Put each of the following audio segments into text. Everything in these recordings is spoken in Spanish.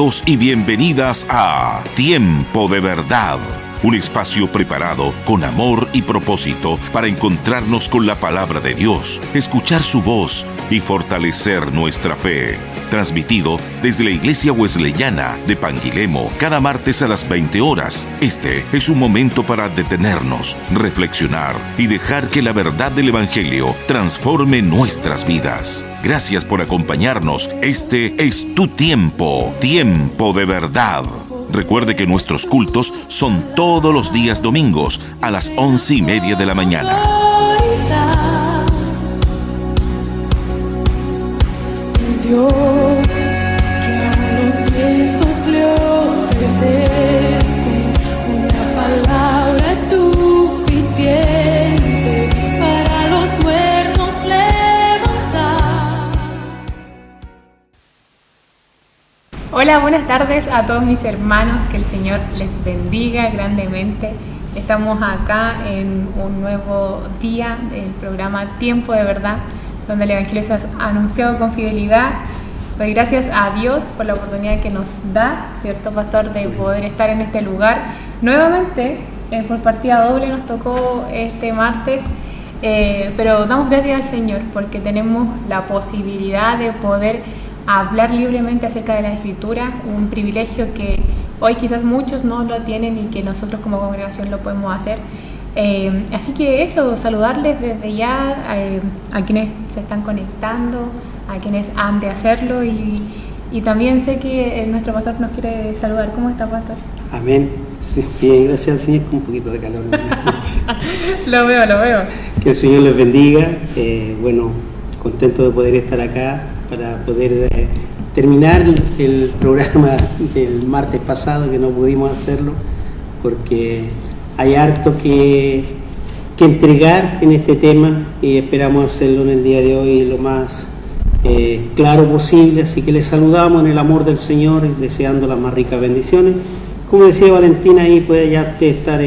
Bienvenidos y bienvenidas a Tiempo de Verdad, un espacio preparado con amor y propósito para encontrarnos con la palabra de Dios, escuchar su voz y fortalecer nuestra fe. Transmitido desde la Iglesia Wesleyana de Panguilemo cada martes a las 20 horas. Este es un momento para detenernos, reflexionar y dejar que la verdad del Evangelio transforme nuestras vidas. Gracias por acompañarnos. Este es tu tiempo, Tiempo de Verdad. Recuerde que nuestros cultos son todos los días domingos a las 11:30 de la mañana. Dios, que a los vientos le obedecen, una palabra es suficiente para los muertos levantar. Hola, buenas tardes a todos mis hermanos, que el Señor les bendiga grandemente. Estamos acá en un nuevo día del programa Tiempo de Verdad, donde el Evangelio se ha anunciado con fidelidad. Doy gracias a Dios por la oportunidad que nos da, ¿cierto, pastor?, de poder estar en este lugar. Nuevamente, por partida doble nos tocó este martes, pero damos gracias al Señor porque tenemos la posibilidad de poder hablar libremente acerca de la Escritura, un privilegio que hoy quizás muchos no lo tienen y que nosotros como congregación lo podemos hacer. Así que eso, saludarles desde ya a quienes se están conectando, a quienes han de hacerlo y también sé que nuestro pastor nos quiere saludar. ¿Cómo está, pastor? Amén. Sí, bien, gracias al Señor, con un poquito de calor. Lo veo. Que el Señor les bendiga. Bueno, contento de poder estar acá para poder terminar el programa del martes pasado, que no pudimos hacerlo porque hay harto que entregar en este tema y esperamos hacerlo en el día de hoy lo más claro posible. Así que les saludamos en el amor del Señor, deseando las más ricas bendiciones. Como decía Valentina, ahí puede ya usted estar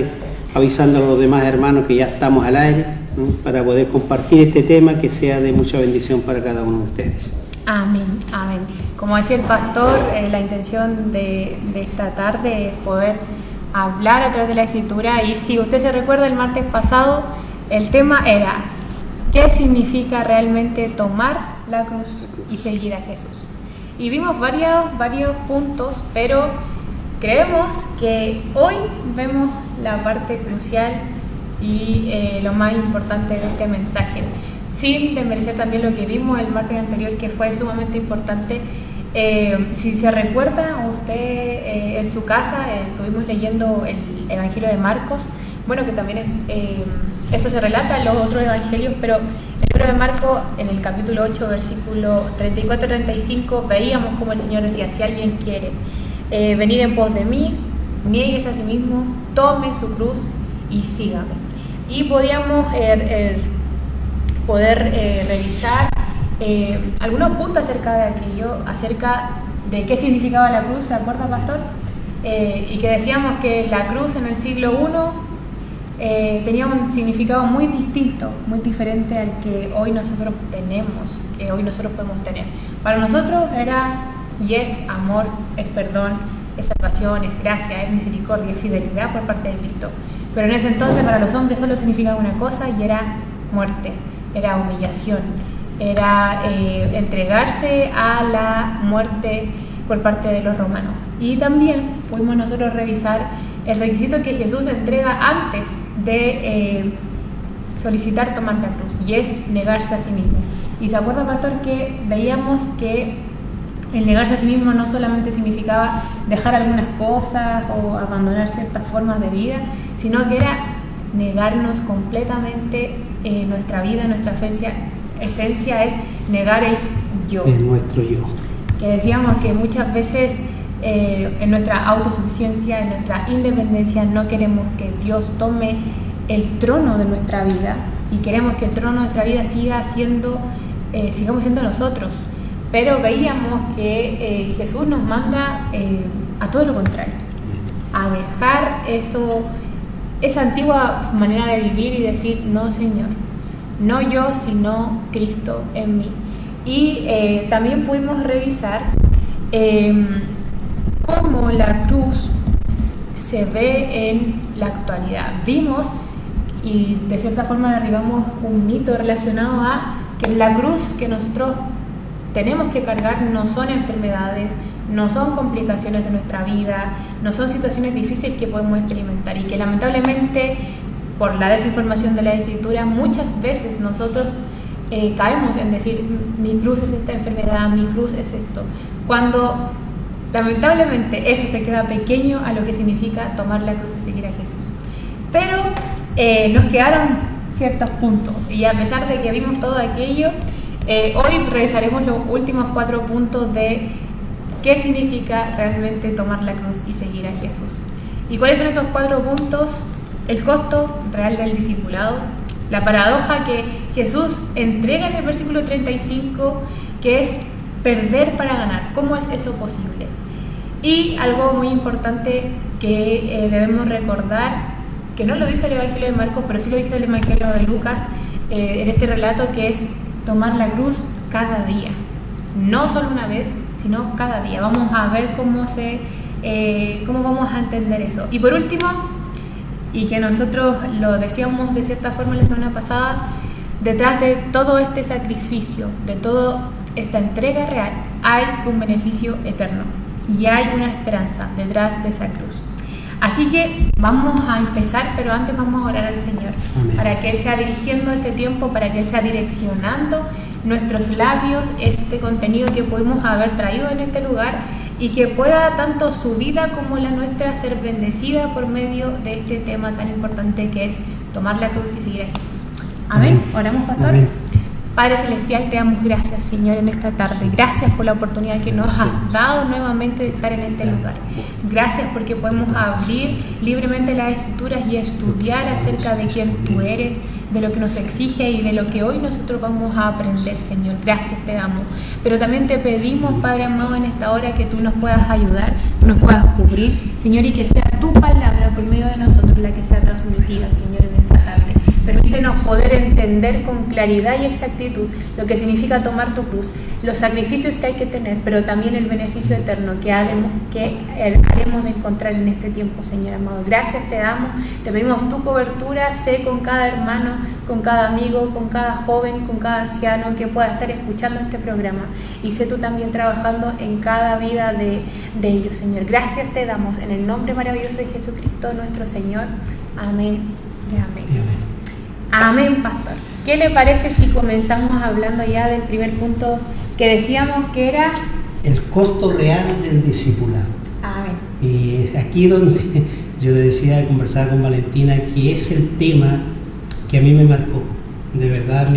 avisando a los demás hermanos que ya estamos al aire, ¿no?, para poder compartir este tema que sea de mucha bendición para cada uno de ustedes. Amén, amén. Como decía el pastor, la intención de esta tarde es poder hablar a través de la Escritura. Y si usted se recuerda, el martes pasado el tema era ¿qué significa realmente tomar la cruz y seguir a Jesús? Y vimos varios puntos, pero creemos que hoy vemos la parte crucial y lo más importante de este mensaje, sin desmerecer también lo que vimos el martes anterior, que fue sumamente importante. Si se recuerda usted en su casa, estuvimos leyendo el Evangelio de Marcos, bueno, que también es esto se relata en los otros evangelios, pero el libro de Marcos, en el capítulo 8, versículo 34-35, veíamos como el Señor decía: si alguien quiere venir en pos de mí, niegues a sí mismo, tome su cruz y sígame. Y podíamos poder revisar algunos puntos acerca de aquello, acerca de qué significaba la cruz, ¿se acuerda, pastor? Y que decíamos que la cruz en el siglo I tenía un significado muy distinto, muy diferente al que hoy nosotros tenemos, que hoy nosotros podemos tener. Para nosotros era y es amor, es perdón, es salvación, es gracia, es misericordia, es fidelidad por parte de Cristo. Pero en ese entonces para los hombres solo significaba una cosa, y era muerte, era humillación, era entregarse a la muerte por parte de los romanos. Y también pudimos nosotros revisar el requisito que Jesús entrega antes de solicitar tomar la cruz, y es negarse a sí mismo. Y se acuerda, pastor, que veíamos que el negarse a sí mismo no solamente significaba dejar algunas cosas o abandonar ciertas formas de vida, sino que era negarnos completamente nuestra vida, nuestra esencia es negar el yo. Es nuestro yo. Que decíamos que muchas veces en nuestra autosuficiencia, en nuestra independencia, no queremos que Dios tome el trono de nuestra vida y queremos que el trono de nuestra vida sigamos siendo nosotros. Pero veíamos que Jesús nos manda a todo lo contrario, a dejar esa antigua manera de vivir y decir: no, Señor, no yo, sino Cristo en mí. Y también pudimos revisar cómo la cruz se ve en la actualidad. Vimos y de cierta forma derribamos un mito relacionado a que la cruz que nosotros tenemos que cargar no son enfermedades, no son complicaciones de nuestra vida, no son situaciones difíciles que podemos experimentar, y que lamentablemente por la desinformación de la Escritura muchas veces nosotros caemos en decir mi cruz es esta enfermedad, mi cruz es esto, cuando lamentablemente eso se queda pequeño a lo que significa tomar la cruz y seguir a Jesús. Pero nos quedaron ciertos puntos, y a pesar de que vimos todo aquello, hoy revisaremos los últimos 4 puntos de qué significa realmente tomar la cruz y seguir a Jesús. ¿Y cuáles son esos 4 puntos? El costo real del discipulado, la paradoja que Jesús entrega en el versículo 35, que es perder para ganar. ¿Cómo es eso posible? Y algo muy importante que debemos recordar, que no lo dice el Evangelio de Marcos, pero sí lo dice el Evangelio de Lucas en este relato, que es tomar la cruz cada día. No solo una vez, sino cada día. Vamos a ver cómo vamos a entender eso. Y por último, y que nosotros lo decíamos de cierta forma la semana pasada, detrás de todo este sacrificio, de toda esta entrega real, hay un beneficio eterno y hay una esperanza detrás de esa cruz. Así que vamos a empezar, pero antes vamos a orar al Señor. Amén. Para que Él sea dirigiendo este tiempo, para que Él sea direccionando nuestros labios, este contenido que pudimos haber traído en este lugar, y que pueda tanto su vida como la nuestra ser bendecida por medio de este tema tan importante que es tomar la cruz y seguir a Jesús. Amén. Oramos, pastor. Amén. Padre Celestial, te damos gracias, Señor, en esta tarde. Gracias por la oportunidad que nos has dado nuevamente de estar en este lugar. Gracias porque podemos abrir libremente las Escrituras y estudiar acerca de quién tú eres, de lo que nos exige y de lo que hoy nosotros vamos a aprender, Señor. Gracias te damos. Pero también te pedimos, Padre amado, en esta hora que tú nos puedas ayudar, nos puedas cubrir, Señor, y que sea tu palabra por medio de nosotros la que sea transmitida, Señor, en esta tarde. Permítenos poder entender con claridad y exactitud lo que significa tomar tu cruz, los sacrificios que hay que tener, pero también el beneficio eterno que haremos de encontrar en este tiempo, Señor amado. Gracias te damos, te pedimos tu cobertura, sé con cada hermano, con cada amigo, con cada joven, con cada anciano que pueda estar escuchando este programa, y sé tú también trabajando en cada vida de ellos, Señor. Gracias te damos en el nombre maravilloso de Jesucristo nuestro Señor. Amén y amén. Y amén. Amén, pastor. ¿Qué le parece si comenzamos hablando ya del primer punto que decíamos que era el costo real del discipulado? Amén. Y es aquí donde yo le decía, conversar con Valentina, que es el tema que a mí me marcó. De verdad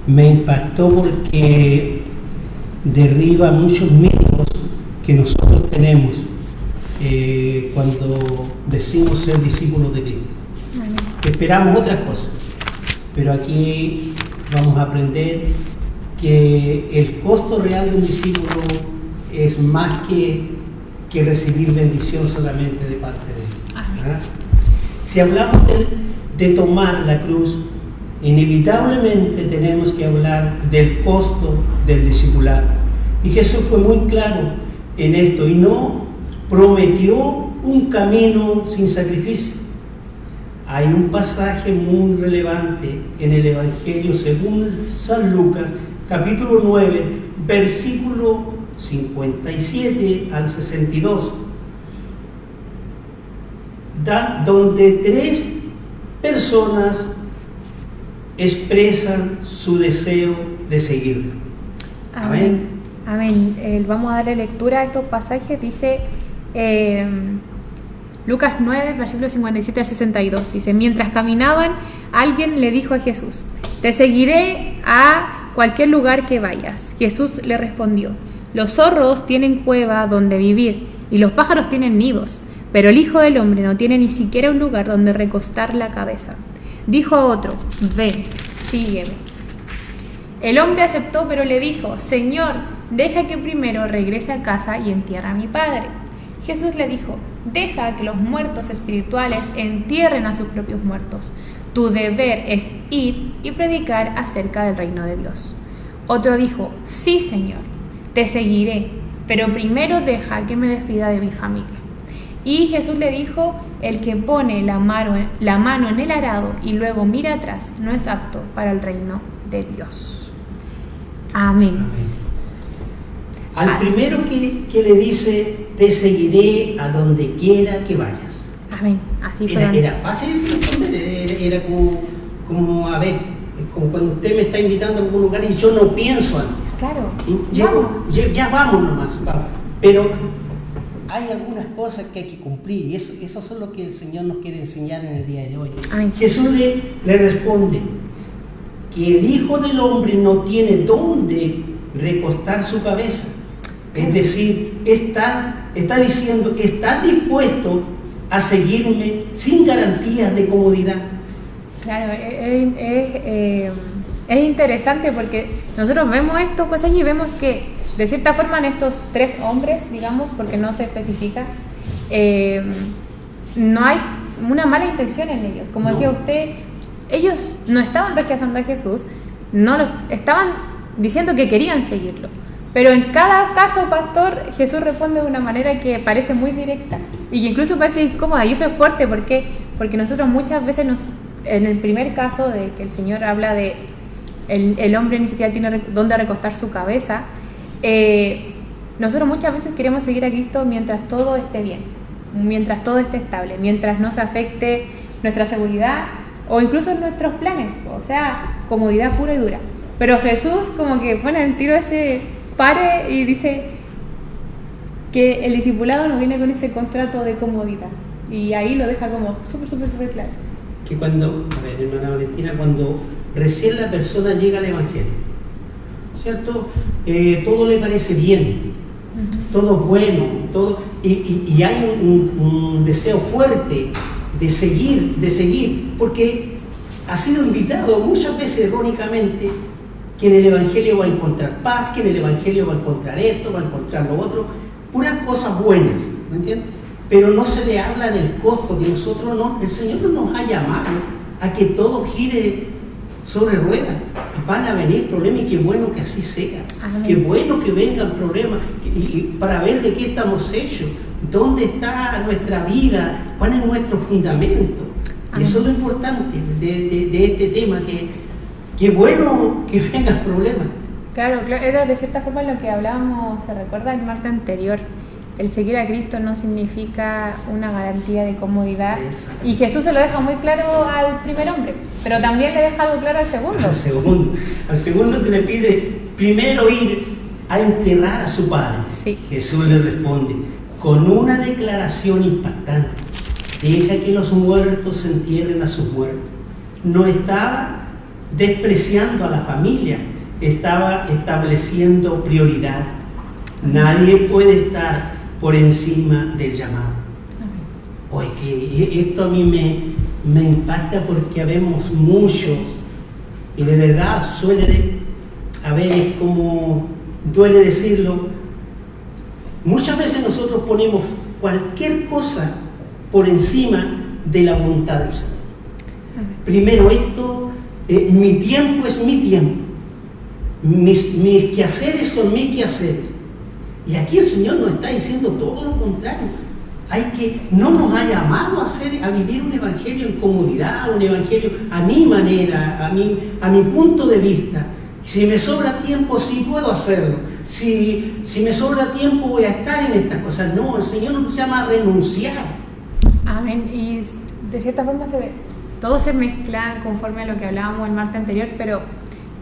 me impactó porque derriba muchos mitos que nosotros tenemos cuando decimos ser discípulos de Cristo. Esperamos otras cosas, pero aquí vamos a aprender que el costo real de un discípulo es más que recibir bendición solamente de parte de Él. Si hablamos de tomar la cruz, inevitablemente tenemos que hablar del costo del discipulado. Y Jesús fue muy claro en esto y no prometió un camino sin sacrificio. Hay un pasaje muy relevante en el Evangelio según San Lucas, capítulo 9, versículo 57 al 62, donde 3 personas expresan su deseo de seguirlo. Amén. Amén. Vamos a darle lectura a estos pasajes. Dice Lucas 9, versículos 57 a 62. Dice: mientras caminaban, alguien le dijo a Jesús: te seguiré a cualquier lugar que vayas. Jesús le respondió: los zorros tienen cueva donde vivir y los pájaros tienen nidos, pero el Hijo del Hombre no tiene ni siquiera un lugar donde recostar la cabeza. Dijo a otro: ven, sígueme. El hombre aceptó, pero le dijo: Señor, deja que primero regrese a casa y entierre a mi padre. Jesús le dijo: deja que los muertos espirituales entierren a sus propios muertos. Tu deber es ir y predicar acerca del reino de Dios. Otro dijo: sí, Señor, te seguiré, pero primero deja que me despida de mi familia. Y Jesús le dijo, el que pone la mano en el arado y luego mira atrás no es apto para el reino de Dios. Amén. Al primero que le dice, te seguiré a donde quiera que vayas. Amén. Así fue. Era fácil responder, era como, a ver, como cuando usted me está invitando a algún lugar y yo no pienso antes. Claro. Ya vamos nomás, vamos. Pero hay algunas cosas que hay que cumplir y eso es lo que el Señor nos quiere enseñar en el día de hoy. Amén. Jesús le responde que el Hijo del Hombre no tiene dónde recostar su cabeza. Es decir, está diciendo, está dispuesto a seguirme sin garantías de comodidad. Claro, es interesante porque nosotros vemos estos pasajes y vemos que de cierta forma en estos 3 hombres, digamos, porque no se especifica, no hay una mala intención en ellos. Como decía usted, ellos no estaban rechazando a Jesús, estaban diciendo que querían seguirlo. Pero en cada caso, pastor, Jesús responde de una manera que parece muy directa y que incluso parece incómoda. Y eso es fuerte porque nosotros muchas veces en el primer caso de que el Señor habla de el hombre ni siquiera tiene dónde recostar su cabeza, nosotros muchas veces queremos seguir a Cristo mientras todo esté bien, mientras todo esté estable, mientras no se afecte nuestra seguridad o incluso nuestros planes, o sea, comodidad pura y dura. Pero Jesús como que pone el tiro ese pare y dice que el discipulado no viene con ese contrato de comodidad. Y ahí lo deja como súper claro. Que cuando, hermana Valentina, cuando recién la persona llega al Evangelio, ¿cierto? Todo le parece bien, todo es bueno, y hay un deseo fuerte de seguir, porque ha sido invitado muchas veces erróneamente que en el Evangelio va a encontrar paz, que en el Evangelio va a encontrar esto, va a encontrar lo otro, puras cosas buenas, ¿me entiendes? Pero no se le habla del costo, que el Señor no nos ha llamado a que todo gire sobre ruedas. Van a venir problemas y qué bueno que así sea. Amén. Qué bueno que vengan problemas y para ver de qué estamos hechos, dónde está nuestra vida, cuál es nuestro fundamento. Y eso es lo importante de este tema, que bueno que vengan problemas. Claro, era de cierta forma lo que hablábamos, se recuerda el martes anterior. El seguir a Cristo no significa una garantía de comodidad. Y Jesús se lo deja muy claro al primer hombre, pero también le deja algo claro al segundo. Al segundo que le pide primero ir a enterrar a su padre. Sí. Jesús le responde con una declaración impactante: deja que los muertos entierren a sus muertos. No estaba despreciando a la familia, estaba estableciendo prioridad. Nadie puede estar por encima del llamado. Oye, que esto a mí me impacta porque habemos muchos, y de verdad es como duele decirlo, muchas veces nosotros ponemos cualquier cosa por encima de la voluntad del Señor. Primero esto, mi tiempo es mi tiempo, mis quehaceres son mis quehaceres. Y aquí el Señor nos está diciendo todo lo contrario. No nos ha llamado a vivir un evangelio en comodidad, un evangelio a mi manera, a mi punto de vista. Si me sobra tiempo, sí puedo hacerlo. Si me sobra tiempo, voy a estar en estas cosas. No, el Señor nos llama a renunciar. Amén. Y de cierta forma todo se mezcla conforme a lo que hablábamos el martes anterior, pero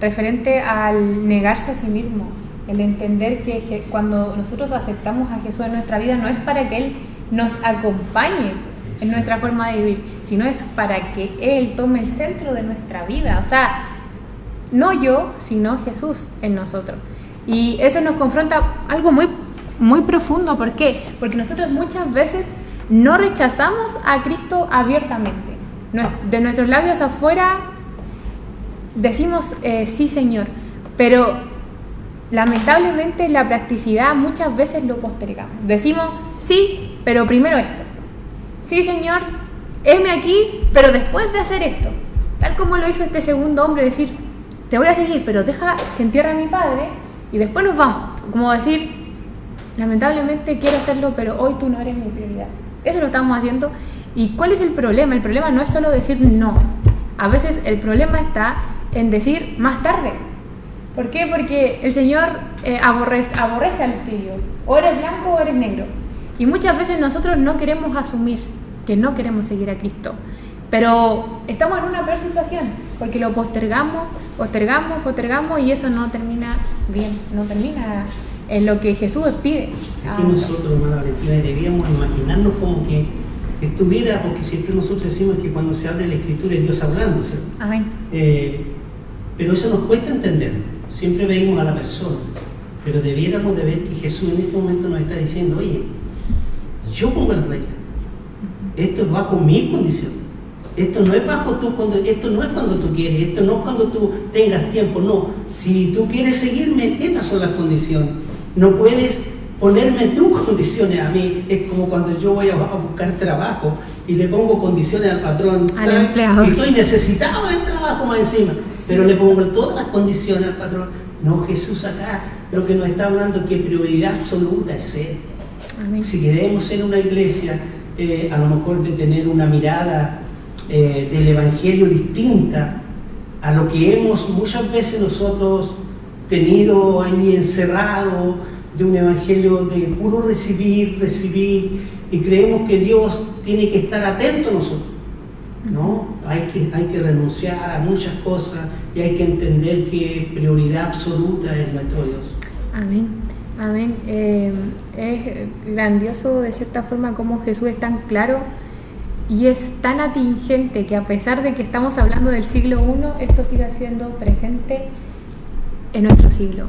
referente al negarse a sí mismo. El entender que cuando nosotros aceptamos a Jesús en nuestra vida no es para que Él nos acompañe en nuestra forma de vivir, sino es para que Él tome el centro de nuestra vida. O sea, no yo, sino Jesús en nosotros. Y eso nos confronta algo muy, muy profundo. ¿Por qué? Porque nosotros muchas veces no rechazamos a Cristo abiertamente. De nuestros labios afuera decimos sí, Señor, pero lamentablemente la practicidad muchas veces lo postergamos. Decimos, sí, pero primero esto. Sí, Señor, heme aquí, pero después de hacer esto. Tal como lo hizo este segundo hombre, decir, te voy a seguir, pero deja que entierre a mi padre y después nos vamos. Como decir, lamentablemente quiero hacerlo, pero hoy tú no eres mi prioridad. Eso lo estamos haciendo. ¿Y cuál es el problema? El problema no es solo decir no. A veces el problema está en decir más tarde. ¿Por qué? Porque el Señor aborrece a los tibios. O eres blanco o eres negro. Y muchas veces nosotros no queremos asumir que no queremos seguir a Cristo. Pero estamos en una peor situación, porque lo postergamos y eso no termina bien, no termina en lo que Jesús pide. Aquí nosotros, hermana Valentina, deberíamos imaginarnos como que estuviera, porque siempre nosotros decimos que cuando se abre la Escritura es Dios hablando, ¿cierto? Amén. Pero eso nos cuesta entender. Siempre veíamos a la persona, pero debiéramos de ver que Jesús en este momento nos está diciendo, oye, yo pongo la regla. Esto es bajo mi condición. Esto no es esto no es cuando tú quieres, esto no es cuando tú tengas tiempo, no. Si tú quieres seguirme, estas son las condiciones. No puedes ponerme tus condiciones a mí. Es como cuando yo voy a buscar trabajo y le pongo condiciones al patrón, al empleado. Y estoy necesitado del trabajo más encima, sí. Pero le pongo todas las condiciones al patrón. No, Jesús acá lo que nos está hablando es que prioridad absoluta es Él. Amén. Si queremos ser una iglesia, a lo mejor de tener una mirada del Evangelio distinta a lo que hemos muchas veces nosotros tenido ahí encerrado, de un Evangelio de puro recibir, y creemos que Dios tiene que estar atento a nosotros. No, hay que renunciar a muchas cosas y hay que entender que prioridad absoluta es nuestro Dios. Amén. Amén. Es grandioso de cierta forma cómo Jesús es tan claro y es tan atingente que a pesar de que estamos hablando del siglo I, esto sigue siendo presente en nuestro siglo.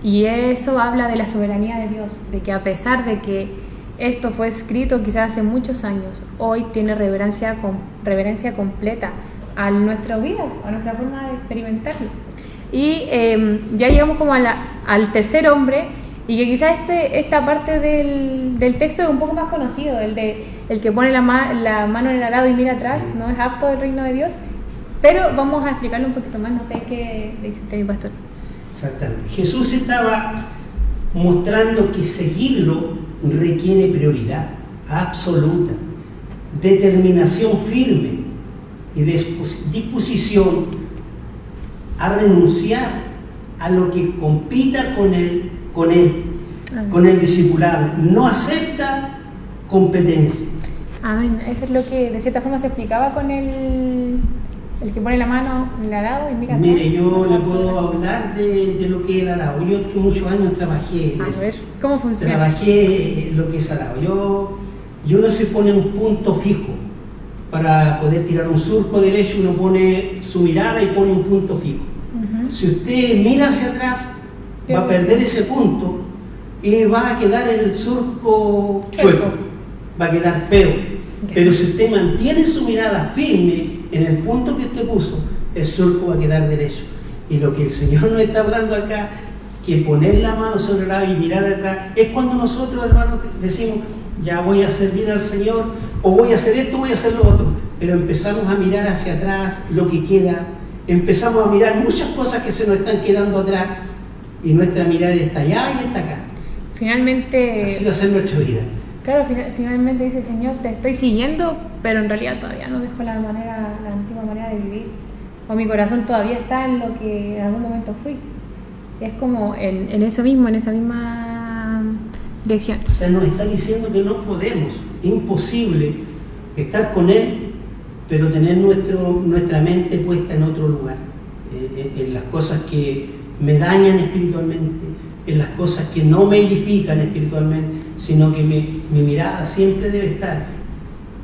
Y eso habla de la soberanía de Dios, de que a pesar de que esto fue escrito quizás hace muchos años, hoy tiene reverencia completa a nuestra vida, a nuestra forma de experimentarlo. Y ya llegamos como al tercer hombre, y que quizás esta parte del texto es un poco más conocido, el que pone la mano en el arado y mira atrás, sí. No es apto del reino de Dios, pero vamos a explicarlo un poquito más, no sé qué dice usted, mi pastor. Exactamente. Jesús estaba mostrando que seguirlo requiere prioridad absoluta, determinación firme y disposición a renunciar a lo que compita con el discipulado. No acepta competencia. Amén. Eso es lo que de cierta forma se explicaba con el que pone la mano en el arado y mira. Mire, yo le puedo hablar de lo que es el arado. Yo muchos años trabajé. A ver, ¿cómo funciona? Trabajé lo que es arado. Y uno se pone un punto fijo para poder tirar un surco derecho. Uno pone su mirada y pone un punto fijo. Uh-huh. Si usted mira hacia atrás, va a perder ese punto y va a quedar el surco chueco, va a quedar feo. Okay. Pero si usted mantiene su mirada firme en el punto que usted puso, el surco va a quedar derecho. Y lo que el Señor nos está hablando acá, que poner la mano sobre el lado y mirar atrás, es cuando nosotros, hermanos, decimos, ya voy a servir al Señor, o voy a hacer esto, voy a hacer lo otro. Pero empezamos a mirar hacia atrás lo que queda, empezamos a mirar muchas cosas que se nos están quedando atrás, y nuestra mirada está allá y está acá. Finalmente, así va a ser nuestra vida. Claro, finalmente dice, Señor, te estoy siguiendo, pero en realidad todavía no dejo la antigua manera de vivir. O mi corazón todavía está en lo que en algún momento fui. Es como en esa misma dirección. O sea, nos está diciendo que no podemos, imposible estar con Él, pero tener nuestra mente puesta en otro lugar, en las cosas que me dañan espiritualmente, en las cosas que no me edifican espiritualmente, sino que mi mirada siempre debe estar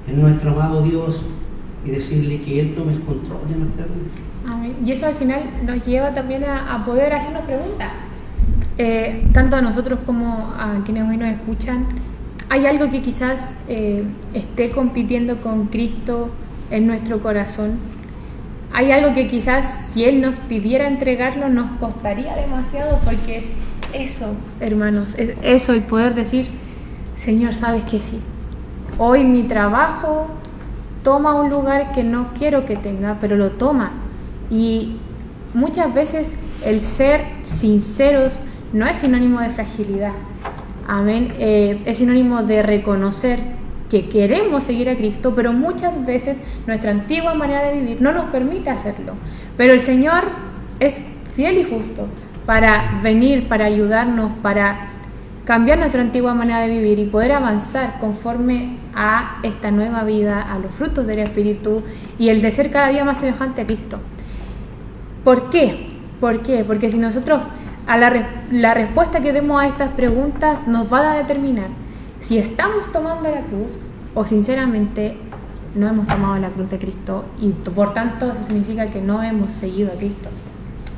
en nuestro amado Dios y decirle que Él tome el control de nuestra vida. Amén. Y eso al final nos lleva también a poder hacernos preguntas, tanto a nosotros como a quienes hoy nos escuchan. ¿Hay algo que quizás esté compitiendo con Cristo en nuestro corazón? ¿Hay algo que quizás si Él nos pidiera entregarlo nos costaría demasiado? Porque es eso, hermanos, es eso, el poder decir, Señor, sabes que sí. Hoy mi trabajo toma un lugar que no quiero que tenga, pero lo toma. Y muchas veces el ser sinceros no es sinónimo de fragilidad. Amén. Es sinónimo de reconocer que queremos seguir a Cristo, pero muchas veces nuestra antigua manera de vivir no nos permite hacerlo. Pero el Señor es fiel y justo para venir, para ayudarnos, para cambiar nuestra antigua manera de vivir y poder avanzar conforme a esta nueva vida, a los frutos del Espíritu y el de ser cada día más semejante a Cristo. ¿Por qué? ¿Por qué? Porque si nosotros la respuesta que demos a estas preguntas nos va a determinar si estamos tomando la cruz o sinceramente no hemos tomado la cruz de Cristo y por tanto eso significa que no hemos seguido a Cristo.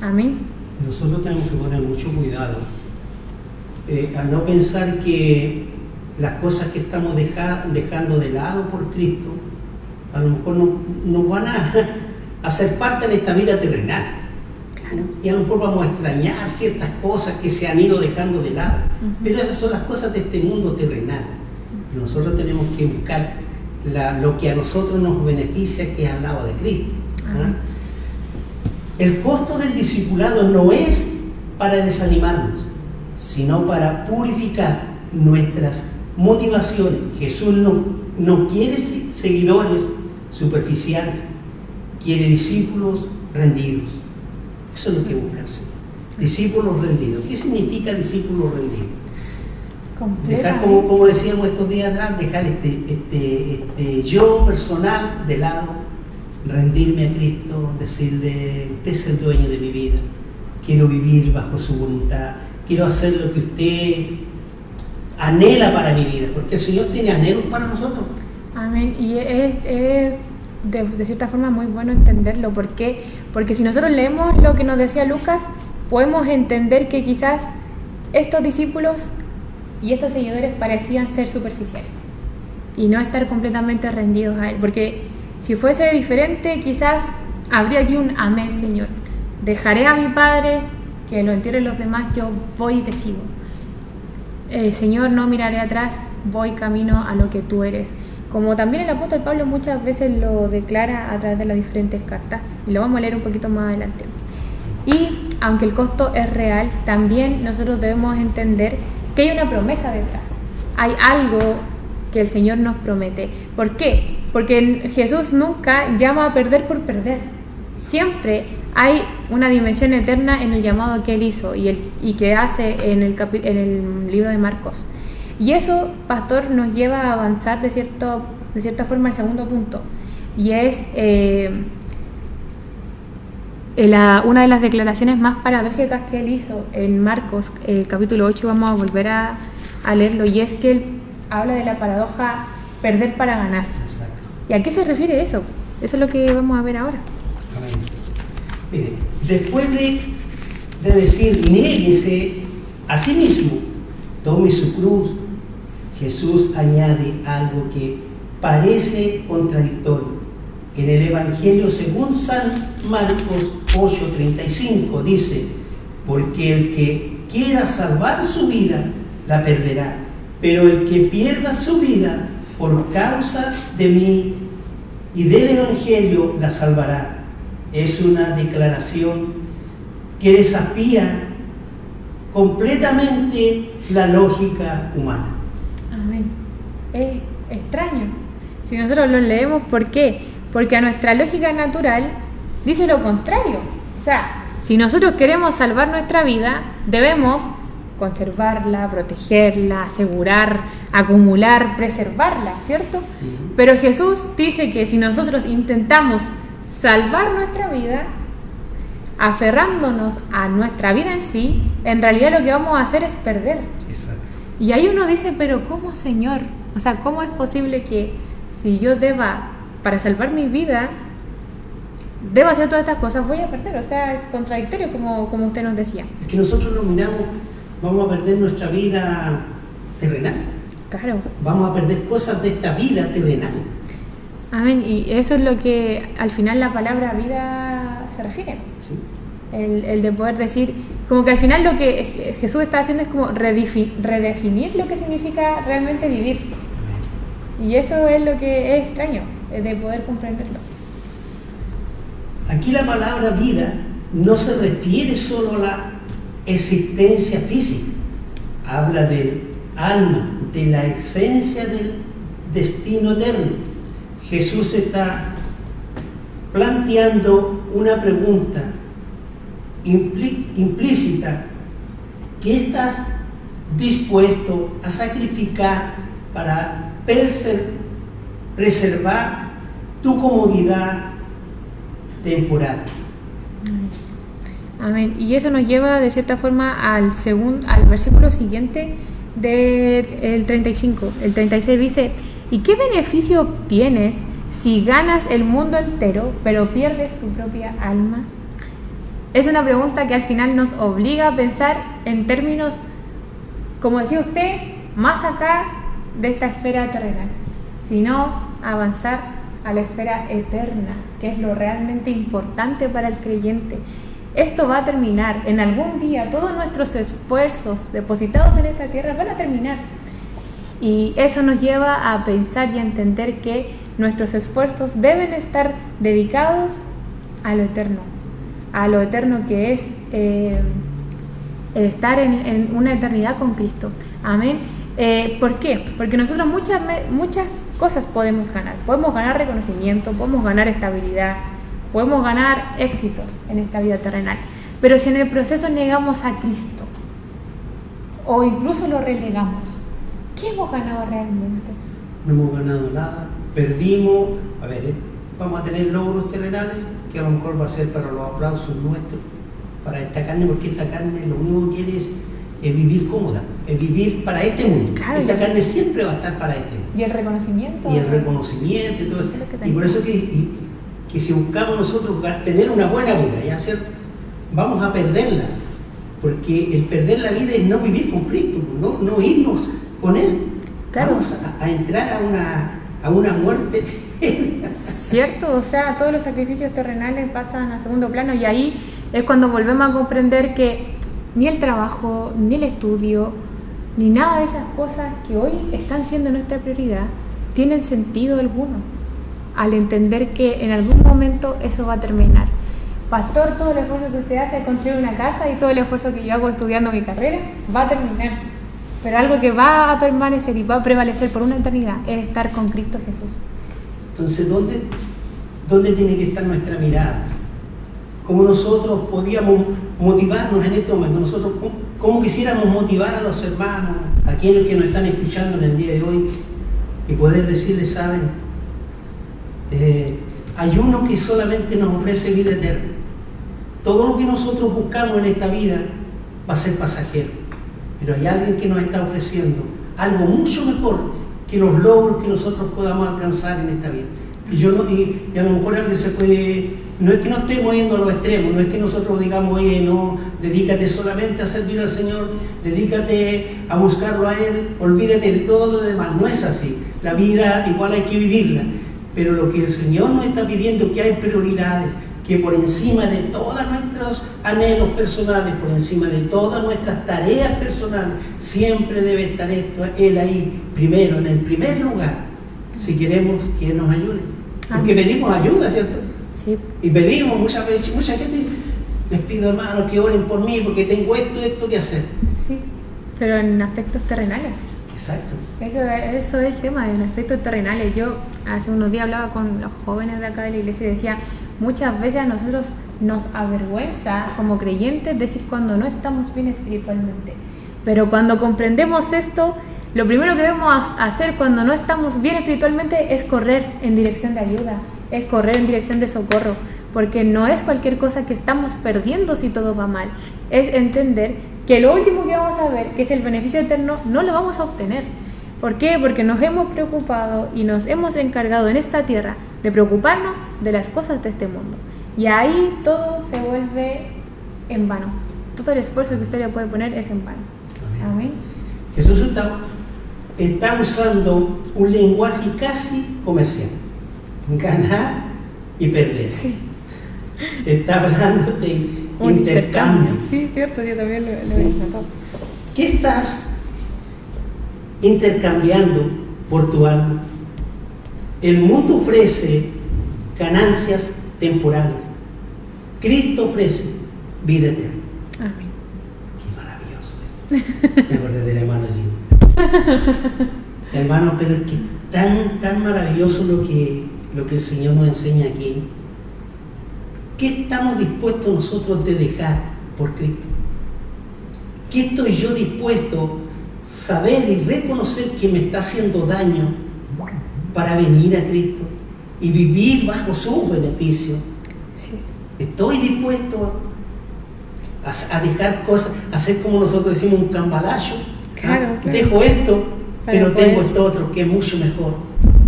Amén. Nosotros tenemos que poner mucho cuidado a no pensar que las cosas que estamos dejando de lado por Cristo a lo mejor no van a ser parte de esta vida terrenal. Claro. Y a lo mejor vamos a extrañar ciertas cosas que se han ido dejando de lado. Pero esas son las cosas de este mundo terrenal. Y nosotros tenemos que buscar lo que a nosotros nos beneficia, que es al lado de Cristo. El costo del discipulado no es para desanimarnos, sino para purificar nuestras motivaciones. Jesús no quiere seguidores superficiales, quiere discípulos rendidos. Eso es lo que busca el Señor. Discípulos rendidos. ¿Qué significa discípulos rendidos? Dejar, como decíamos estos días atrás, dejar este yo personal de lado, rendirme a Cristo, decirle: usted es el dueño de mi vida, quiero vivir bajo su voluntad, quiero hacer lo que usted anhela para mi vida, porque el Señor tiene anhelos para nosotros. Amén. Y es de cierta forma muy bueno entenderlo. ¿Por qué? Porque si nosotros leemos lo que nos decía Lucas, podemos entender que quizás estos discípulos y estos seguidores parecían ser superficiales y no estar completamente rendidos a Él. Porque si fuese diferente, quizás habría aquí un amén, Señor. Dejaré a mi Padre, que lo entierren los demás, yo voy y te sigo. Señor, no miraré atrás, voy camino a lo que tú eres. Como también el apóstol Pablo muchas veces lo declara a través de las diferentes cartas, y lo vamos a leer un poquito más adelante. Y aunque el costo es real, también nosotros debemos entender que hay una promesa detrás. Hay algo que el Señor nos promete. ¿Por qué? Porque Jesús nunca llama a perder por perder. Siempre hay una dimensión eterna en el llamado que Él hizo y que hace en el libro de Marcos. Y eso, pastor, nos lleva a avanzar de cierta forma al segundo punto. Y es una de las declaraciones más paradójicas que Él hizo en Marcos, el capítulo 8, vamos a volver a leerlo. Y es que Él habla de la paradoja perder para ganar. Exacto. ¿Y a qué se refiere eso? Eso es lo que vamos a ver ahora. Amén. Mire, después de decir: niéguese a sí mismo, tome su cruz, Jesús añade algo que parece contradictorio. En el Evangelio según San Marcos 8:35 dice: porque el que quiera salvar su vida, la perderá, pero el que pierda su vida por causa de mí y del Evangelio, la salvará. Es una declaración que desafía completamente la lógica humana. Amén. Es extraño. Si nosotros lo leemos, ¿por qué? Porque a nuestra lógica natural dice lo contrario. O sea, si nosotros queremos salvar nuestra vida, debemos conservarla, protegerla, asegurar, acumular, preservarla, ¿cierto? Pero Jesús dice que si nosotros intentamos salvar nuestra vida, aferrándonos a nuestra vida en sí, en realidad lo que vamos a hacer es perder. Exacto. Y ahí uno dice: pero ¿cómo, Señor? O sea, ¿cómo es posible que si yo para salvar mi vida, deba hacer todas estas cosas, voy a perder? O sea, es contradictorio, como usted nos decía. Es que nosotros nos miramos, vamos a perder nuestra vida terrenal. Claro. Vamos a perder cosas de esta vida terrenal. Amén. Y eso es lo que al final la palabra vida se refiere. ¿Sí? El de poder decir, como que al final lo que Jesús está haciendo es como redefinir lo que significa realmente vivir. Y eso es lo que es extraño, de poder comprenderlo. Aquí la palabra vida no se refiere solo a la existencia física, habla de alma, de la esencia del destino eterno. Jesús está planteando una pregunta implícita: ¿qué estás dispuesto a sacrificar para preservar tu comodidad temporal? Amén. Y eso nos lleva de cierta forma al versículo siguiente del 35. El 36 dice: ¿y qué beneficio obtienes si ganas el mundo entero pero pierdes tu propia alma? Es una pregunta que al final nos obliga a pensar en términos, como decía usted, más acá de esta esfera terrenal, sino avanzar a la esfera eterna, que es lo realmente importante para el creyente. Esto va a terminar en algún día. Todos nuestros esfuerzos depositados en esta tierra van a terminar, y eso nos lleva a pensar y a entender que nuestros esfuerzos deben estar dedicados a lo eterno que es estar en una eternidad con Cristo. Amén. ¿Por qué? Porque nosotros muchas cosas podemos ganar reconocimiento, podemos ganar estabilidad, podemos ganar éxito en esta vida terrenal, pero si en el proceso negamos a Cristo o incluso lo relegamos, ¿qué hemos ganado realmente? No hemos ganado nada, perdimos. Vamos a tener logros terrenales que a lo mejor va a ser para los aplausos nuestros, para esta carne, porque esta carne lo único que quiere es vivir cómoda, es vivir para este mundo. Claro, esta carne siempre va a estar para este mundo. Y el reconocimiento. Y todo eso. Y por eso que si buscamos nosotros tener una buena vida, ¿ya cierto? Vamos a perderla, porque el perder la vida es no vivir con Cristo, no irnos con Él. Claro. Vamos a entrar a una muerte. Cierto, o sea, todos los sacrificios terrenales pasan a segundo plano, y ahí es cuando volvemos a comprender que ni el trabajo, ni el estudio, ni nada de esas cosas que hoy están siendo nuestra prioridad tienen sentido alguno, al entender que en algún momento eso va a terminar. Pastor, todo el esfuerzo que usted hace de construir una casa y todo el esfuerzo que yo hago estudiando mi carrera va a terminar, pero algo que va a permanecer y va a prevalecer por una eternidad es estar con Cristo Jesús. Entonces, ¿dónde tiene que estar nuestra mirada? ¿Cómo nosotros podíamos motivarnos en este momento? Nosotros, ¿cómo quisiéramos motivar a los hermanos, a quienes que nos están escuchando en el día de hoy, y poder decirles, saben, hay uno que solamente nos ofrece vida eterna. Todo lo que nosotros buscamos en esta vida va a ser pasajero, pero hay alguien que nos está ofreciendo algo mucho mejor que los logros que nosotros podamos alcanzar en esta vida. Y a lo mejor alguien se puede, no es que no estemos yendo a los extremos, no es que nosotros digamos, oye, no, dedícate solamente a servir al Señor, dedícate a buscarlo a Él, olvídate de todo lo demás. No es así. La vida igual hay que vivirla, pero lo que el Señor nos está pidiendo es que hay prioridades, que por encima de todos nuestros anhelos personales, por encima de todas nuestras tareas personales, siempre debe estar Él ahí primero, en el primer lugar, si queremos que Él nos ayude. Porque pedimos ayuda, ¿cierto? Sí. Y pedimos muchas veces, mucha gente dice, les pido, hermanos, que oren por mí porque tengo esto que hacer. Sí, pero en aspectos terrenales. Exacto. Eso es el tema, en aspectos terrenales. Yo hace unos días hablaba con los jóvenes de acá de la iglesia y decía, muchas veces a nosotros nos avergüenza como creyentes decir cuando no estamos bien espiritualmente. Pero cuando comprendemos esto, lo primero que debemos hacer cuando no estamos bien espiritualmente es correr en dirección de ayuda, es correr en dirección de socorro, porque no es cualquier cosa que estamos perdiendo si todo va mal. Es entender que lo último que vamos a ver, que es el beneficio eterno, no lo vamos a obtener. ¿Por qué? Porque nos hemos preocupado y nos hemos encargado en esta tierra de preocuparnos de las cosas de este mundo. Y ahí todo se vuelve en vano. Todo el esfuerzo que usted le puede poner es en vano. Amén. Jesús está usando un lenguaje casi comercial. Ganar y perder. Sí. Está hablando de intercambio. Sí, cierto, yo también lo he notado. ¿Qué estás intercambiando por tu alma? El mundo ofrece ganancias temporales. Cristo ofrece vida eterna. Amén. Qué maravilloso. Me acordé del hermano Gino. Hermano, pero es que tan maravilloso lo que el Señor nos enseña aquí. ¿Qué estamos dispuestos nosotros de dejar por Cristo? ¿Qué estoy yo dispuesto a saber y reconocer que me está haciendo daño para venir a Cristo y vivir bajo su beneficio? Sí. Estoy dispuesto a dejar cosas, a hacer como nosotros decimos un cambalacho. Claro. Dejo esto, pero poder... tengo esto otro que es mucho mejor.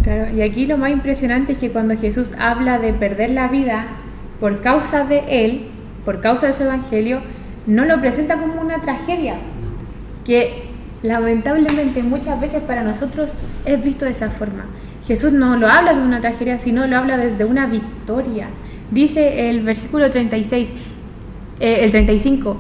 Claro, y aquí lo más impresionante es que cuando Jesús habla de perder la vida por causa de Él, por causa de su evangelio, no lo presenta como una tragedia, que lamentablemente muchas veces para nosotros es visto de esa forma. Jesús no lo habla de una tragedia, sino lo habla desde una victoria. Dice el versículo 36, el 35,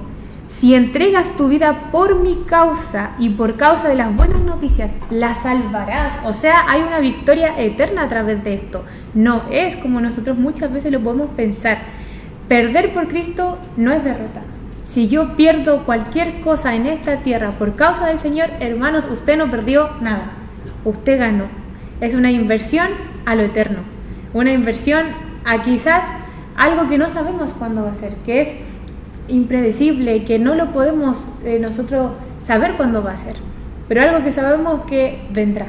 si entregas tu vida por mi causa y por causa de las buenas noticias, la salvarás. O sea, hay una victoria eterna a través de esto. No es como nosotros muchas veces lo podemos pensar. Perder por Cristo no es derrota. Si yo pierdo cualquier cosa en esta tierra por causa del Señor, hermanos, usted no perdió nada. Usted ganó. Es una inversión a lo eterno. Una inversión a quizás algo que no sabemos cuándo va a ser, que es impredecible, que no lo podemos nosotros saber cuándo va a ser, pero algo que sabemos que vendrá.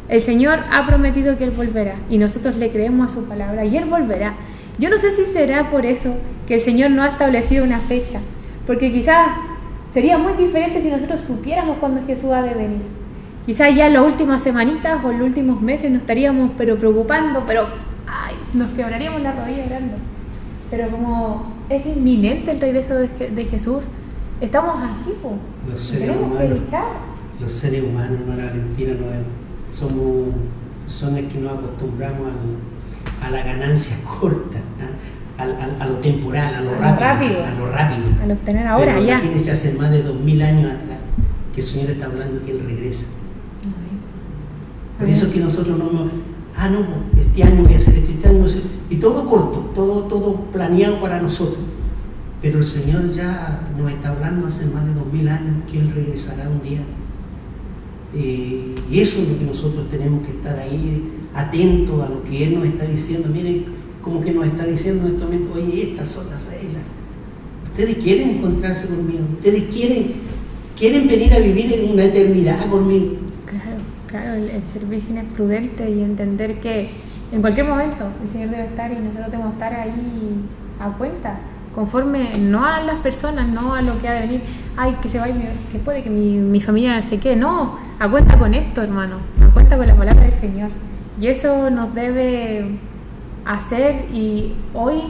El Señor ha prometido que Él volverá y nosotros le creemos a su palabra y Él volverá. Yo no sé si será por eso que el Señor no ha establecido una fecha, porque quizás sería muy diferente si nosotros supiéramos cuándo Jesús ha de venir. Quizás ya en las últimas semanitas o en los últimos meses nos estaríamos preocupando, nos quebraríamos la rodilla llorando. Pero como es inminente el regreso de Jesús, estamos aquí, tenemos que luchar. Los seres humanos, hermana Valentina, somos personas que nos acostumbramos a la ganancia corta, a lo temporal, a lo rápido. Al obtener ahora. Pero ya. Imagínense hace más de 2000 años atrás que el Señor está hablando que Él regresa. Por eso que nosotros este año voy a hacer este año voy a hacer, y todo corto, todo planeado para nosotros. Pero el Señor ya nos está hablando hace más de 2000 años que Él regresará un día. Y eso es lo que nosotros tenemos que estar ahí atentos a lo que Él nos está diciendo. Miren, como que nos está diciendo en este momento, oye, estas son las reglas. Ustedes quieren encontrarse conmigo, ustedes quieren venir a vivir en una eternidad conmigo. Claro, el ser virgen es prudente y entender que en cualquier momento el Señor debe estar y nosotros debemos estar ahí a cuenta, conforme no a las personas, no a lo que ha de venir, que se vaya, que puede que mi familia se quede, no, a cuenta con esto, hermano, a cuenta con la palabra del Señor. Y eso nos debe hacer, y hoy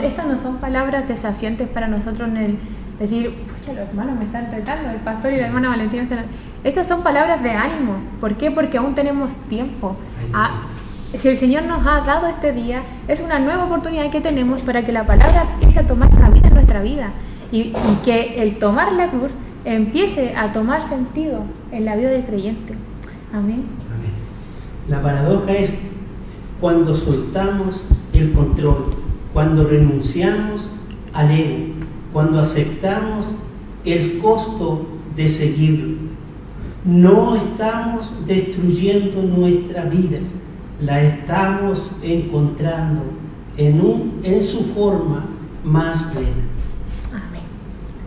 estas no son palabras desafiantes para nosotros en el decir, pucha, los hermanos me están retando, el pastor y la hermana Valentina están... Estas son palabras de ánimo. ¿Por qué? Porque aún tenemos tiempo. Si el Señor nos ha dado este día, es una nueva oportunidad que tenemos para que la palabra empiece a tomar cabida en nuestra vida y que el tomar la cruz empiece a tomar sentido en la vida del creyente. Amén. La paradoja es cuando soltamos el control, cuando renunciamos al ego, cuando aceptamos el costo de seguirlo. No estamos destruyendo nuestra vida, la estamos encontrando en su forma más plena. Amén.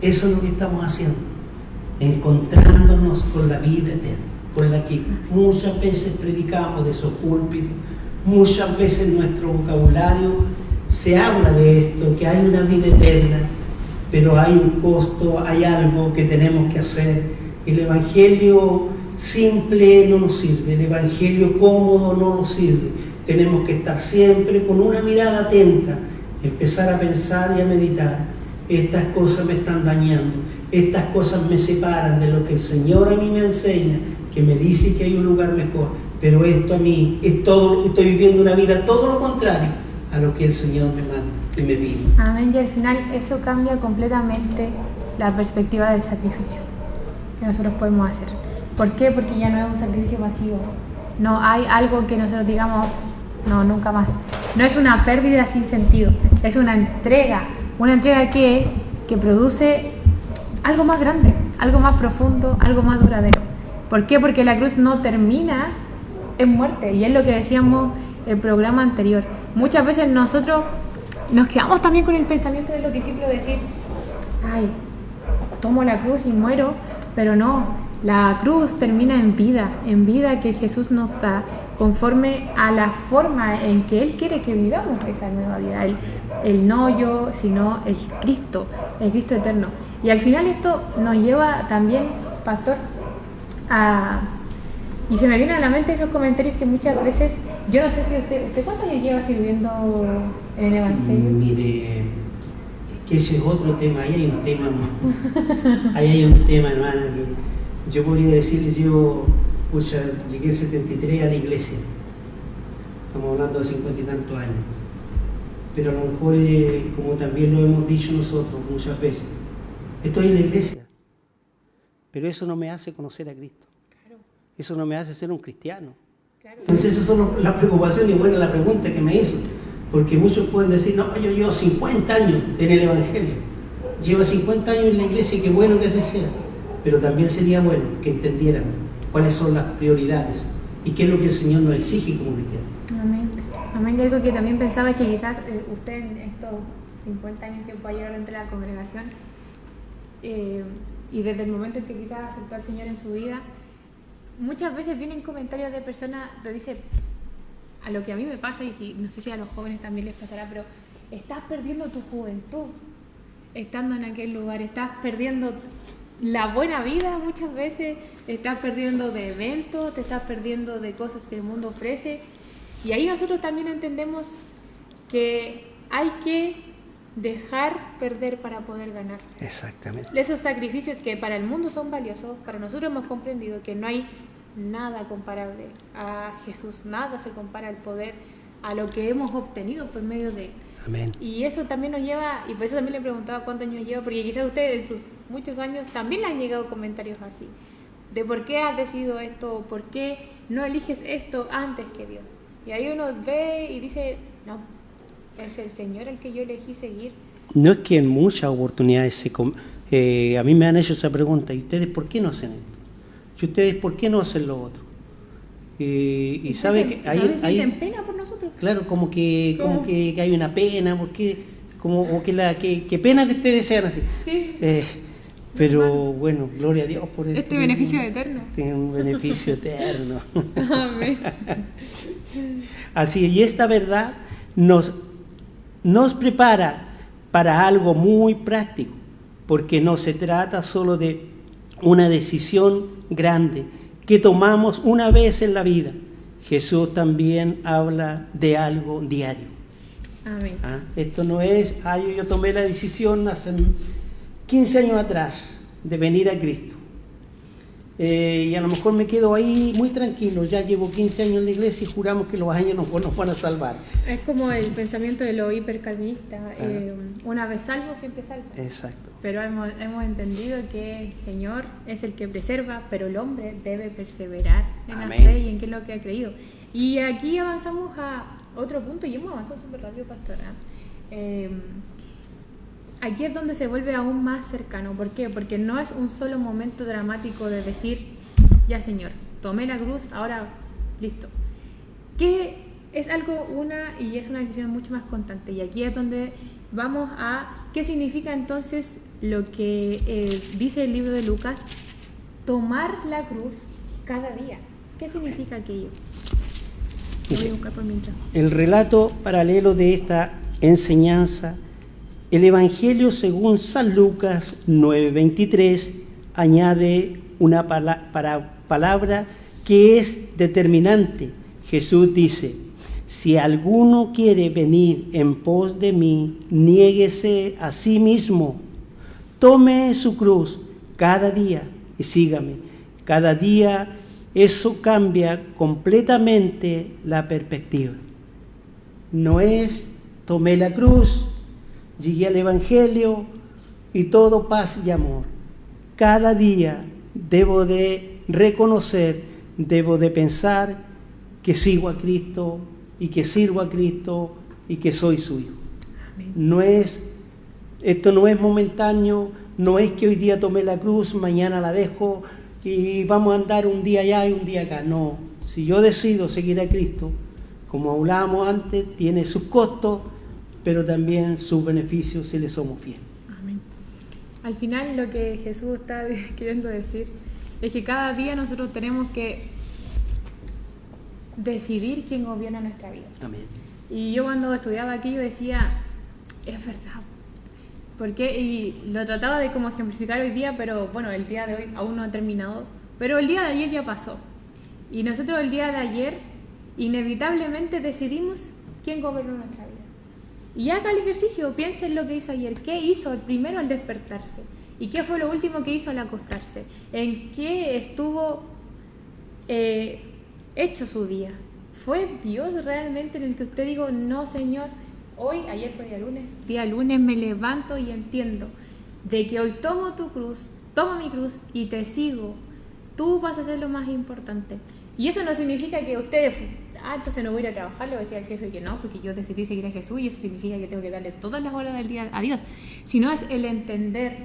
Eso es lo que estamos haciendo, encontrándonos con la vida eterna, por la que muchas veces predicamos de esos púlpitos, muchas veces en nuestro vocabulario se habla de esto, que hay una vida eterna, pero hay un costo, hay algo que tenemos que hacer. El evangelio simple no nos sirve, el evangelio cómodo no nos sirve. Tenemos que estar siempre con una mirada atenta, empezar a pensar y a meditar. Estas cosas me están dañando, estas cosas me separan de lo que el Señor a mí me enseña, que me dice que hay un lugar mejor, pero esto a mí es todo, estoy viviendo una vida todo lo contrario a lo que el Señor me manda y me pide. Amén. Y al final eso cambia completamente la perspectiva del sacrificio que nosotros podemos hacer. ¿Por qué? Porque ya no es un sacrificio masivo. No hay algo que nosotros digamos, no, nunca más. No es una pérdida sin sentido, es una entrega que produce algo más grande, algo más profundo, algo más duradero. ¿Por qué? Porque la cruz no termina en muerte, y es lo que decíamos en el programa anterior. Muchas veces nosotros nos quedamos también con el pensamiento de los discípulos de decir, ay, tomo la cruz y muero, pero no, la cruz termina en vida que Jesús nos da, conforme a la forma en que Él quiere que vivamos esa nueva vida. El no yo, sino el Cristo eterno. Y al final esto nos lleva también, pastor, y se me vienen a la mente esos comentarios que muchas veces, yo no sé si ¿usted cuántos años lleva sirviendo en el Evangelio? Mire, que ese es otro tema, ahí hay un tema, hermana, que yo podría decirles, llegué en 73 a la iglesia, estamos hablando de 50 y tantos años, pero a lo mejor, como también lo hemos dicho nosotros muchas veces, estoy en la iglesia, pero eso no me hace conocer a Cristo. Eso no me hace ser un cristiano. Claro. Entonces esas son las preocupaciones y buena la pregunta que me hizo. Porque muchos pueden decir, no, yo llevo 50 años en el Evangelio. Llevo 50 años en la iglesia y qué bueno que así sea. Pero también sería bueno que entendieran cuáles son las prioridades y qué es lo que el Señor nos exige como cristianos. Amén. Amén. Y algo que también pensaba es que quizás usted en estos 50 años que pueda llevar dentro de la congregación y desde el momento en que quizás aceptó al Señor en su vida, muchas veces vienen comentarios de personas que dicen, a lo que a mí me pasa y que no sé si a los jóvenes también les pasará, pero estás perdiendo tu juventud estando en aquel lugar, estás perdiendo la buena vida muchas veces, te estás perdiendo de eventos, te estás perdiendo de cosas que el mundo ofrece, y ahí nosotros también entendemos que hay que dejar perder para poder ganar. Exactamente. Esos sacrificios que para el mundo son valiosos, para nosotros hemos comprendido que no hay nada comparable a Jesús, nada se compara al poder, a lo que hemos obtenido por medio de Él. Amén. Y eso también nos lleva, y por eso también le preguntaba cuántos años lleva, porque quizás usted en sus muchos años también le han llegado comentarios así, de por qué has decidido esto, por qué no eliges esto antes que Dios. Y ahí uno ve y dice, no, es el Señor el que yo elegí seguir. No es que en muchas oportunidades a mí me han hecho esa pregunta, ¿y ustedes por qué no hacen esto? ¿Y ustedes por qué no hacen lo otro? Y sabe que hay pena por nosotros. Claro, como que hay una pena, porque que pena que ustedes sean así. Sí. Pero bueno, gloria a Dios por esto. Beneficio eterno. Un beneficio eterno. Amén. Así, y esta verdad nos prepara para algo muy práctico, porque no se trata solo de una decisión grande que tomamos una vez en la vida. Jesús también habla de algo diario. Amén. Esto no es, yo tomé la decisión hace 15 años atrás de venir a Cristo. Y a lo mejor me quedo ahí muy tranquilo, ya llevo 15 años en la iglesia y juramos que los años nos van a salvar. Es como el pensamiento de lo hipercalvinista, una vez salvo, siempre salvo. Exacto. Pero hemos entendido que el Señor es el que preserva, pero el hombre debe perseverar en Amén. La fe y en qué es lo que ha creído. Y aquí avanzamos a otro punto, y hemos avanzado súper rápido, pastora. Aquí es donde se vuelve aún más cercano. ¿Por qué? Porque no es un solo momento dramático de decir, ya Señor, tomé la cruz, ahora listo. Que es algo y es una decisión mucho más constante. Y aquí es donde vamos a qué significa entonces lo que dice el libro de Lucas, tomar la cruz cada día. ¿Qué significa aquello? Voy a buscar por mientras. El relato paralelo de esta enseñanza, el Evangelio según San Lucas 9:23 añade una palabra que es determinante. Jesús dice, si alguno quiere venir en pos de mí, niéguese a sí mismo, tome su cruz cada día y sígame. Cada día eso cambia completamente la perspectiva. No es tomé la cruz, llegué al Evangelio y todo paz y amor. Cada día debo de reconocer, debo de pensar que sigo a Cristo y que sirvo a Cristo y que soy su hijo. Amén. Esto no es momentáneo, no es que hoy día tomé la cruz, mañana la dejo, y vamos a andar un día allá y un día acá. No, si yo decido seguir a Cristo, como hablábamos antes, tiene sus costos, pero también sus beneficios si le somos fieles. Amén. Al final lo que Jesús está queriendo decir es que cada día nosotros tenemos que decidir quién gobierna nuestra vida. Amén. Y yo cuando estudiaba aquí yo decía, es verdad. Porque, y lo trataba de como ejemplificar hoy día, pero bueno, el día de hoy aún no ha terminado. Pero el día de ayer ya pasó. Y nosotros el día de ayer inevitablemente decidimos quién gobernó nuestra vida. Y haga el ejercicio, piense en lo que hizo ayer. ¿Qué hizo primero al despertarse? ¿Y qué fue lo último que hizo al acostarse? ¿En qué estuvo hecho su día? ¿Fue Dios realmente en el que usted dijo, no Señor, ayer fue día lunes me levanto y entiendo de que hoy tomo mi cruz y te sigo, tú vas a ser lo más importante? Y eso no significa que usted, entonces no voy a ir a trabajar, le voy a decir al jefe que no, porque yo decidí seguir a Jesús y eso significa que tengo que darle todas las horas del día a Dios, sino es el entender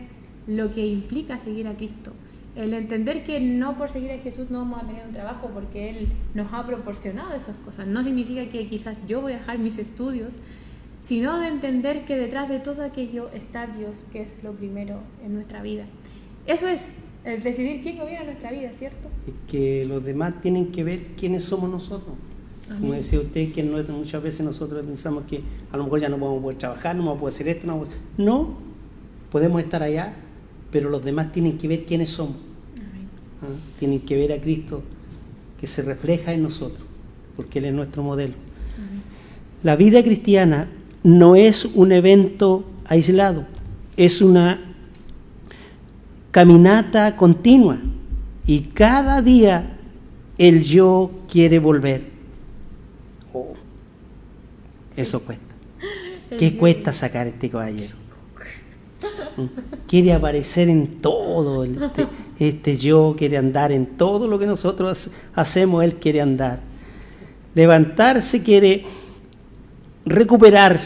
lo que implica seguir a Cristo. El entender que no por seguir a Jesús no vamos a tener un trabajo porque Él nos ha proporcionado esas cosas. No significa que quizás yo voy a dejar mis estudios, sino de entender que detrás de todo aquello está Dios, que es lo primero en nuestra vida. Eso es el decidir quién gobierna nuestra vida, ¿cierto? Es que los demás tienen que ver quiénes somos nosotros. Amén. Como decía usted, que muchas veces nosotros pensamos que a lo mejor ya no vamos a poder trabajar, no vamos a poder hacer esto, no, podemos estar allá, pero los demás tienen que ver quiénes somos. Amén. Tienen que ver a Cristo que se refleja en nosotros, porque Él es nuestro modelo. Amén. La vida cristiana no es un evento aislado, es una caminata continua y cada día el yo quiere volver. Eso cuesta. ¿Qué cuesta sacar este caballero? Quiere aparecer en todo, este yo quiere andar en todo lo que nosotros hacemos, él quiere andar. Levantarse, quiere recuperar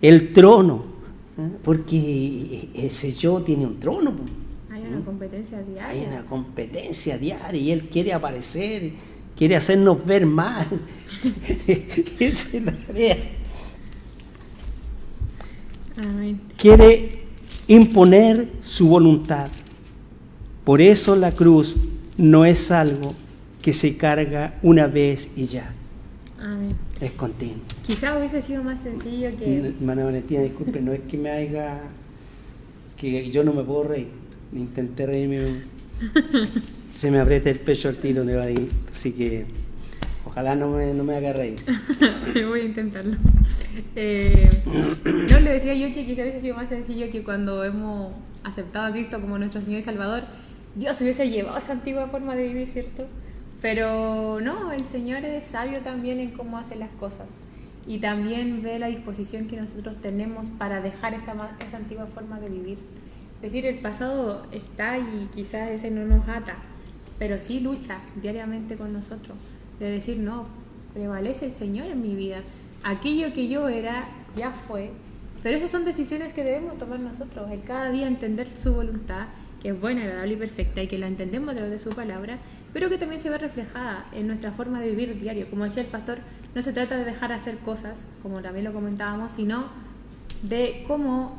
el trono, porque ese yo tiene un trono. Hay una competencia diaria. Hay una competencia diaria y él quiere aparecer, quiere hacernos ver mal. Esa es la tarea. Amén. Quiere imponer su voluntad. Por eso la cruz no es algo que se carga una vez y ya. Amén. Es continuo. Quizás hubiese sido más sencillo que... Hermana Valentina, disculpe, no es que me haga... que yo no me puedo reír. Intenté reírme, se me aprieta el pecho al tiro, Nevadín. Así que ojalá no me haga reír. Voy a intentarlo. No, le decía yo que quizás hubiese sido más sencillo que cuando hemos aceptado a Cristo como nuestro Señor y Salvador, Dios hubiese llevado esa antigua forma de vivir, ¿cierto? Pero no, el Señor es sabio también en cómo hace las cosas y también ve la disposición que nosotros tenemos para dejar esa antigua forma de vivir. Es decir, el pasado está y quizás ese no nos ata, pero sí lucha diariamente con nosotros, de decir, no, prevalece el Señor en mi vida, aquello que yo era ya fue, pero esas son decisiones que debemos tomar nosotros, el cada día entender su voluntad, que es buena, agradable y perfecta, y que la entendemos a través de su palabra, pero que también se ve reflejada en nuestra forma de vivir diario. Como decía el pastor, no se trata de dejar de hacer cosas, como también lo comentábamos, sino de cómo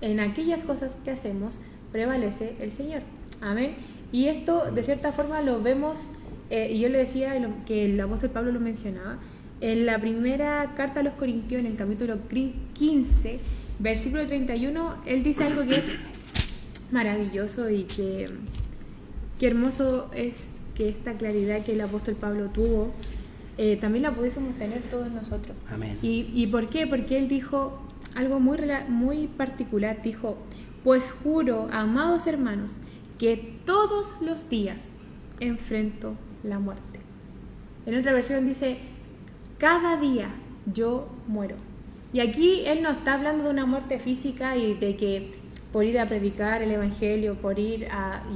en aquellas cosas que hacemos prevalece el Señor. Amén. Y esto de cierta forma lo vemos, y yo le decía que el apóstol Pablo lo mencionaba, en la primera carta a los Corintios, en el capítulo 15, versículo 31, él dice algo que es maravilloso y que hermoso es que esta claridad que el apóstol Pablo tuvo, también la pudiésemos tener todos nosotros. Amén. ¿Y por qué? Porque él dijo algo muy particular, dijo, pues juro, amados hermanos, que todos los días enfrento la muerte. En otra versión dice, cada día yo muero. Y aquí él no está hablando de una muerte física y de que por ir a predicar el evangelio, por ir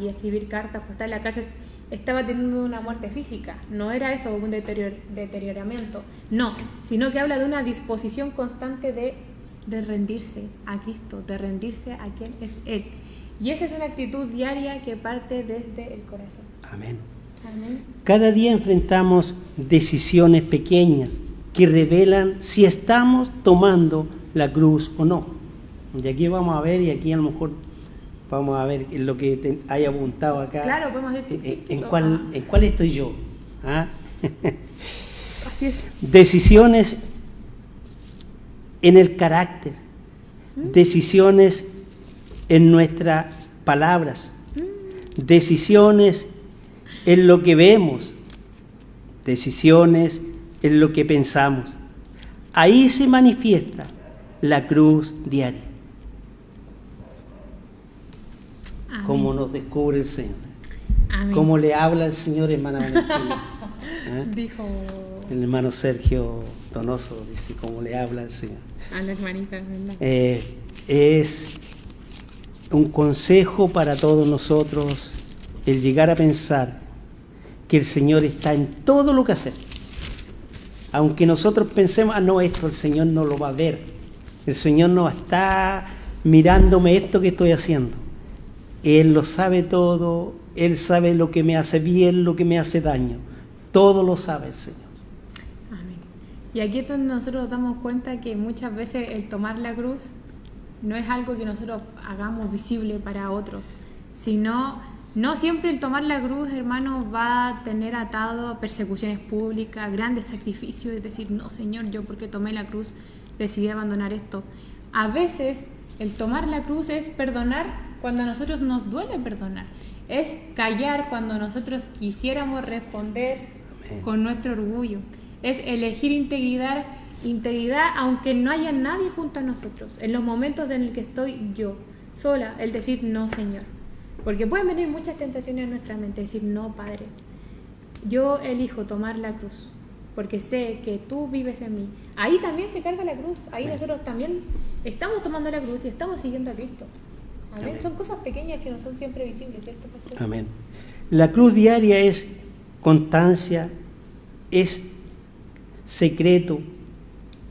y escribir cartas, por estar en la cárcel, estaba teniendo una muerte física. No era eso, un deterioramiento. No, sino que habla de una disposición constante de rendirse a Cristo, de rendirse a quien es Él. Y esa es una actitud diaria que parte desde el corazón. Amén. Amén. Cada día enfrentamos decisiones pequeñas que revelan si estamos tomando la cruz o no. Y aquí vamos a ver, y aquí a lo mejor vamos a ver lo que hay apuntado acá. Claro, podemos decir ¿En cuál estoy yo? ¿Ah? Así es. Decisiones en el carácter, decisiones en nuestras palabras, decisiones en lo que vemos, decisiones en lo que pensamos. Ahí se manifiesta la cruz diaria. Amén. Como nos descubre el Señor. Amén. Como le habla el Señor, hermana Valentina. ¿Eh? Dijo El hermano Sergio Donoso dice cómo le habla el Señor. a la hermanita, ¿verdad? Es un consejo para todos nosotros el llegar a pensar que el Señor está en todo lo que hacemos. Aunque nosotros pensemos, no, esto el Señor no lo va a ver. El Señor no está mirándome esto que estoy haciendo. Él lo sabe todo, Él sabe lo que me hace bien, lo que me hace daño. Todo lo sabe el Señor. Amén. Y aquí es donde nosotros nos damos cuenta que muchas veces el tomar la cruz no es algo que nosotros hagamos visible para otros, sino no siempre el tomar la cruz, hermano, va a tener atado persecuciones públicas, grandes sacrificios, es decir, no, Señor, yo porque tomé la cruz decidí abandonar esto. A veces el tomar la cruz es perdonar cuando a nosotros nos duele perdonar, es callar cuando nosotros quisiéramos responder Amén. Con nuestro orgullo, es elegir integridad aunque no haya nadie junto a nosotros, en los momentos en los que estoy yo sola, el decir no, Señor, porque pueden venir muchas tentaciones a nuestra mente, decir no, Padre, yo elijo tomar la cruz porque sé que tú vives en mí. Ahí también se carga la cruz, ahí Amén. nosotros también estamos tomando la cruz y estamos siguiendo a Cristo. Amén. Amén. Son cosas pequeñas que no son siempre visibles, ¿cierto, pastor? Amén. La cruz diaria es constancia, es secreto,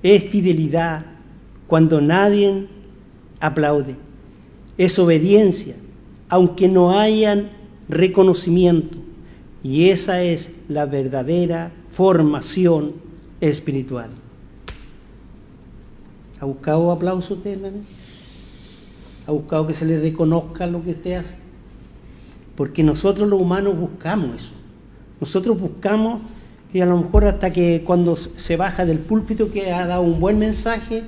es fidelidad cuando nadie aplaude, es obediencia, aunque no hayan reconocimiento, y esa es la verdadera formación espiritual. ¿Ha buscado aplauso usted, hermano? ¿Ha buscado que se le reconozca lo que usted hace? Porque nosotros los humanos buscamos eso. Nosotros buscamos, y a lo mejor hasta que cuando se baja del púlpito que ha dado un buen mensaje,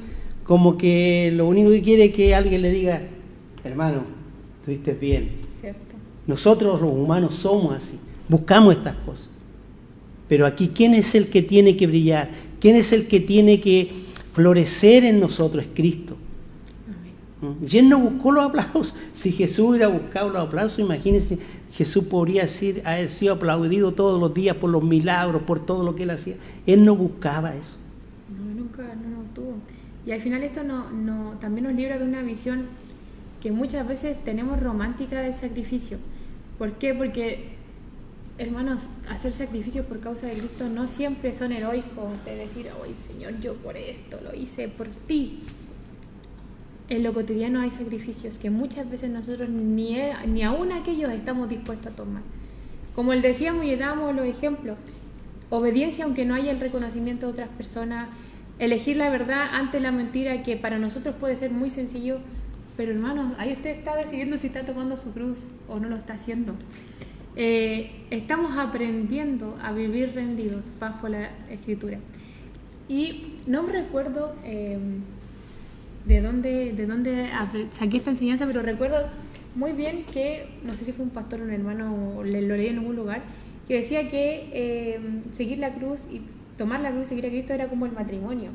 como que lo único que quiere es que alguien le diga, hermano, estuviste bien. Cierto. Nosotros los humanos somos así, buscamos estas cosas. Pero aquí, ¿quién es el que tiene que brillar? ¿Quién es el que tiene que florecer en nosotros? Es Cristo. Y Él no buscó los aplausos. Si Jesús hubiera buscado los aplausos, imagínense, Jesús podría haber sido aplaudido todos los días por los milagros, por todo lo que Él hacía. Él no buscaba eso. No, nunca no lo tuvo. Y al final esto también nos libra de una visión que muchas veces tenemos romántica del sacrificio. ¿Por qué? Porque, hermanos, hacer sacrificios por causa de Cristo no siempre son heroicos, de decir, ay, Señor, yo por esto lo hice por ti. En lo cotidiano hay sacrificios que muchas veces nosotros ni aún aquellos estamos dispuestos a tomar. Como él decíamos y dábamos los ejemplos, obediencia aunque no haya el reconocimiento de otras personas, elegir la verdad ante la mentira, que para nosotros puede ser muy sencillo, pero hermanos, ahí usted está decidiendo si está tomando su cruz o no lo está haciendo. Estamos aprendiendo a vivir rendidos bajo la Escritura. Y no me recuerdo de dónde saqué esta enseñanza, pero recuerdo muy bien que, no sé si fue un pastor o un hermano, o lo leí en algún lugar, que decía que seguir la cruz y tomar la cruz y seguir a Cristo era como el matrimonio.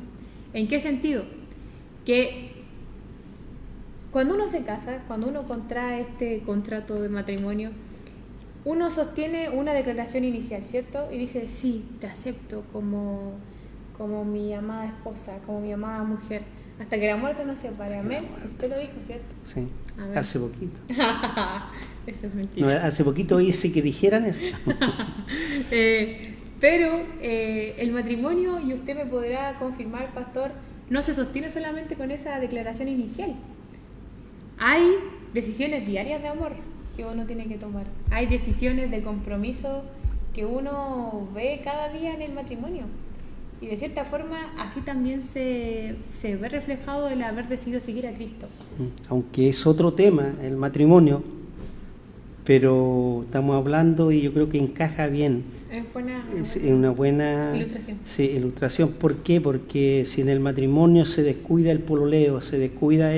¿En qué sentido? Que cuando uno se casa, cuando uno contrae este contrato de matrimonio, uno sostiene una declaración inicial, ¿cierto? Y dice, sí, te acepto como mi amada esposa, como mi amada mujer, hasta que la muerte nos separe. Amén. Usted lo dijo, ¿cierto? Sí, Amén. hace poquito. Eso es No, mentira. hace poquito hice que dijeran eso. Pero el matrimonio, y usted me podrá confirmar, pastor, no se sostiene solamente con esa declaración inicial. Hay decisiones diarias de amor. que uno tiene que tomar. Hay decisiones de compromiso que uno ve cada día en el matrimonio. Y de cierta forma, así también se ve reflejado el haber decidido seguir a Cristo. Aunque es otro tema, el matrimonio, pero estamos hablando y yo creo que encaja bien. Es una buena ilustración. Sí, ilustración. ¿Por qué? Porque si en el matrimonio se descuida el pololeo, se descuida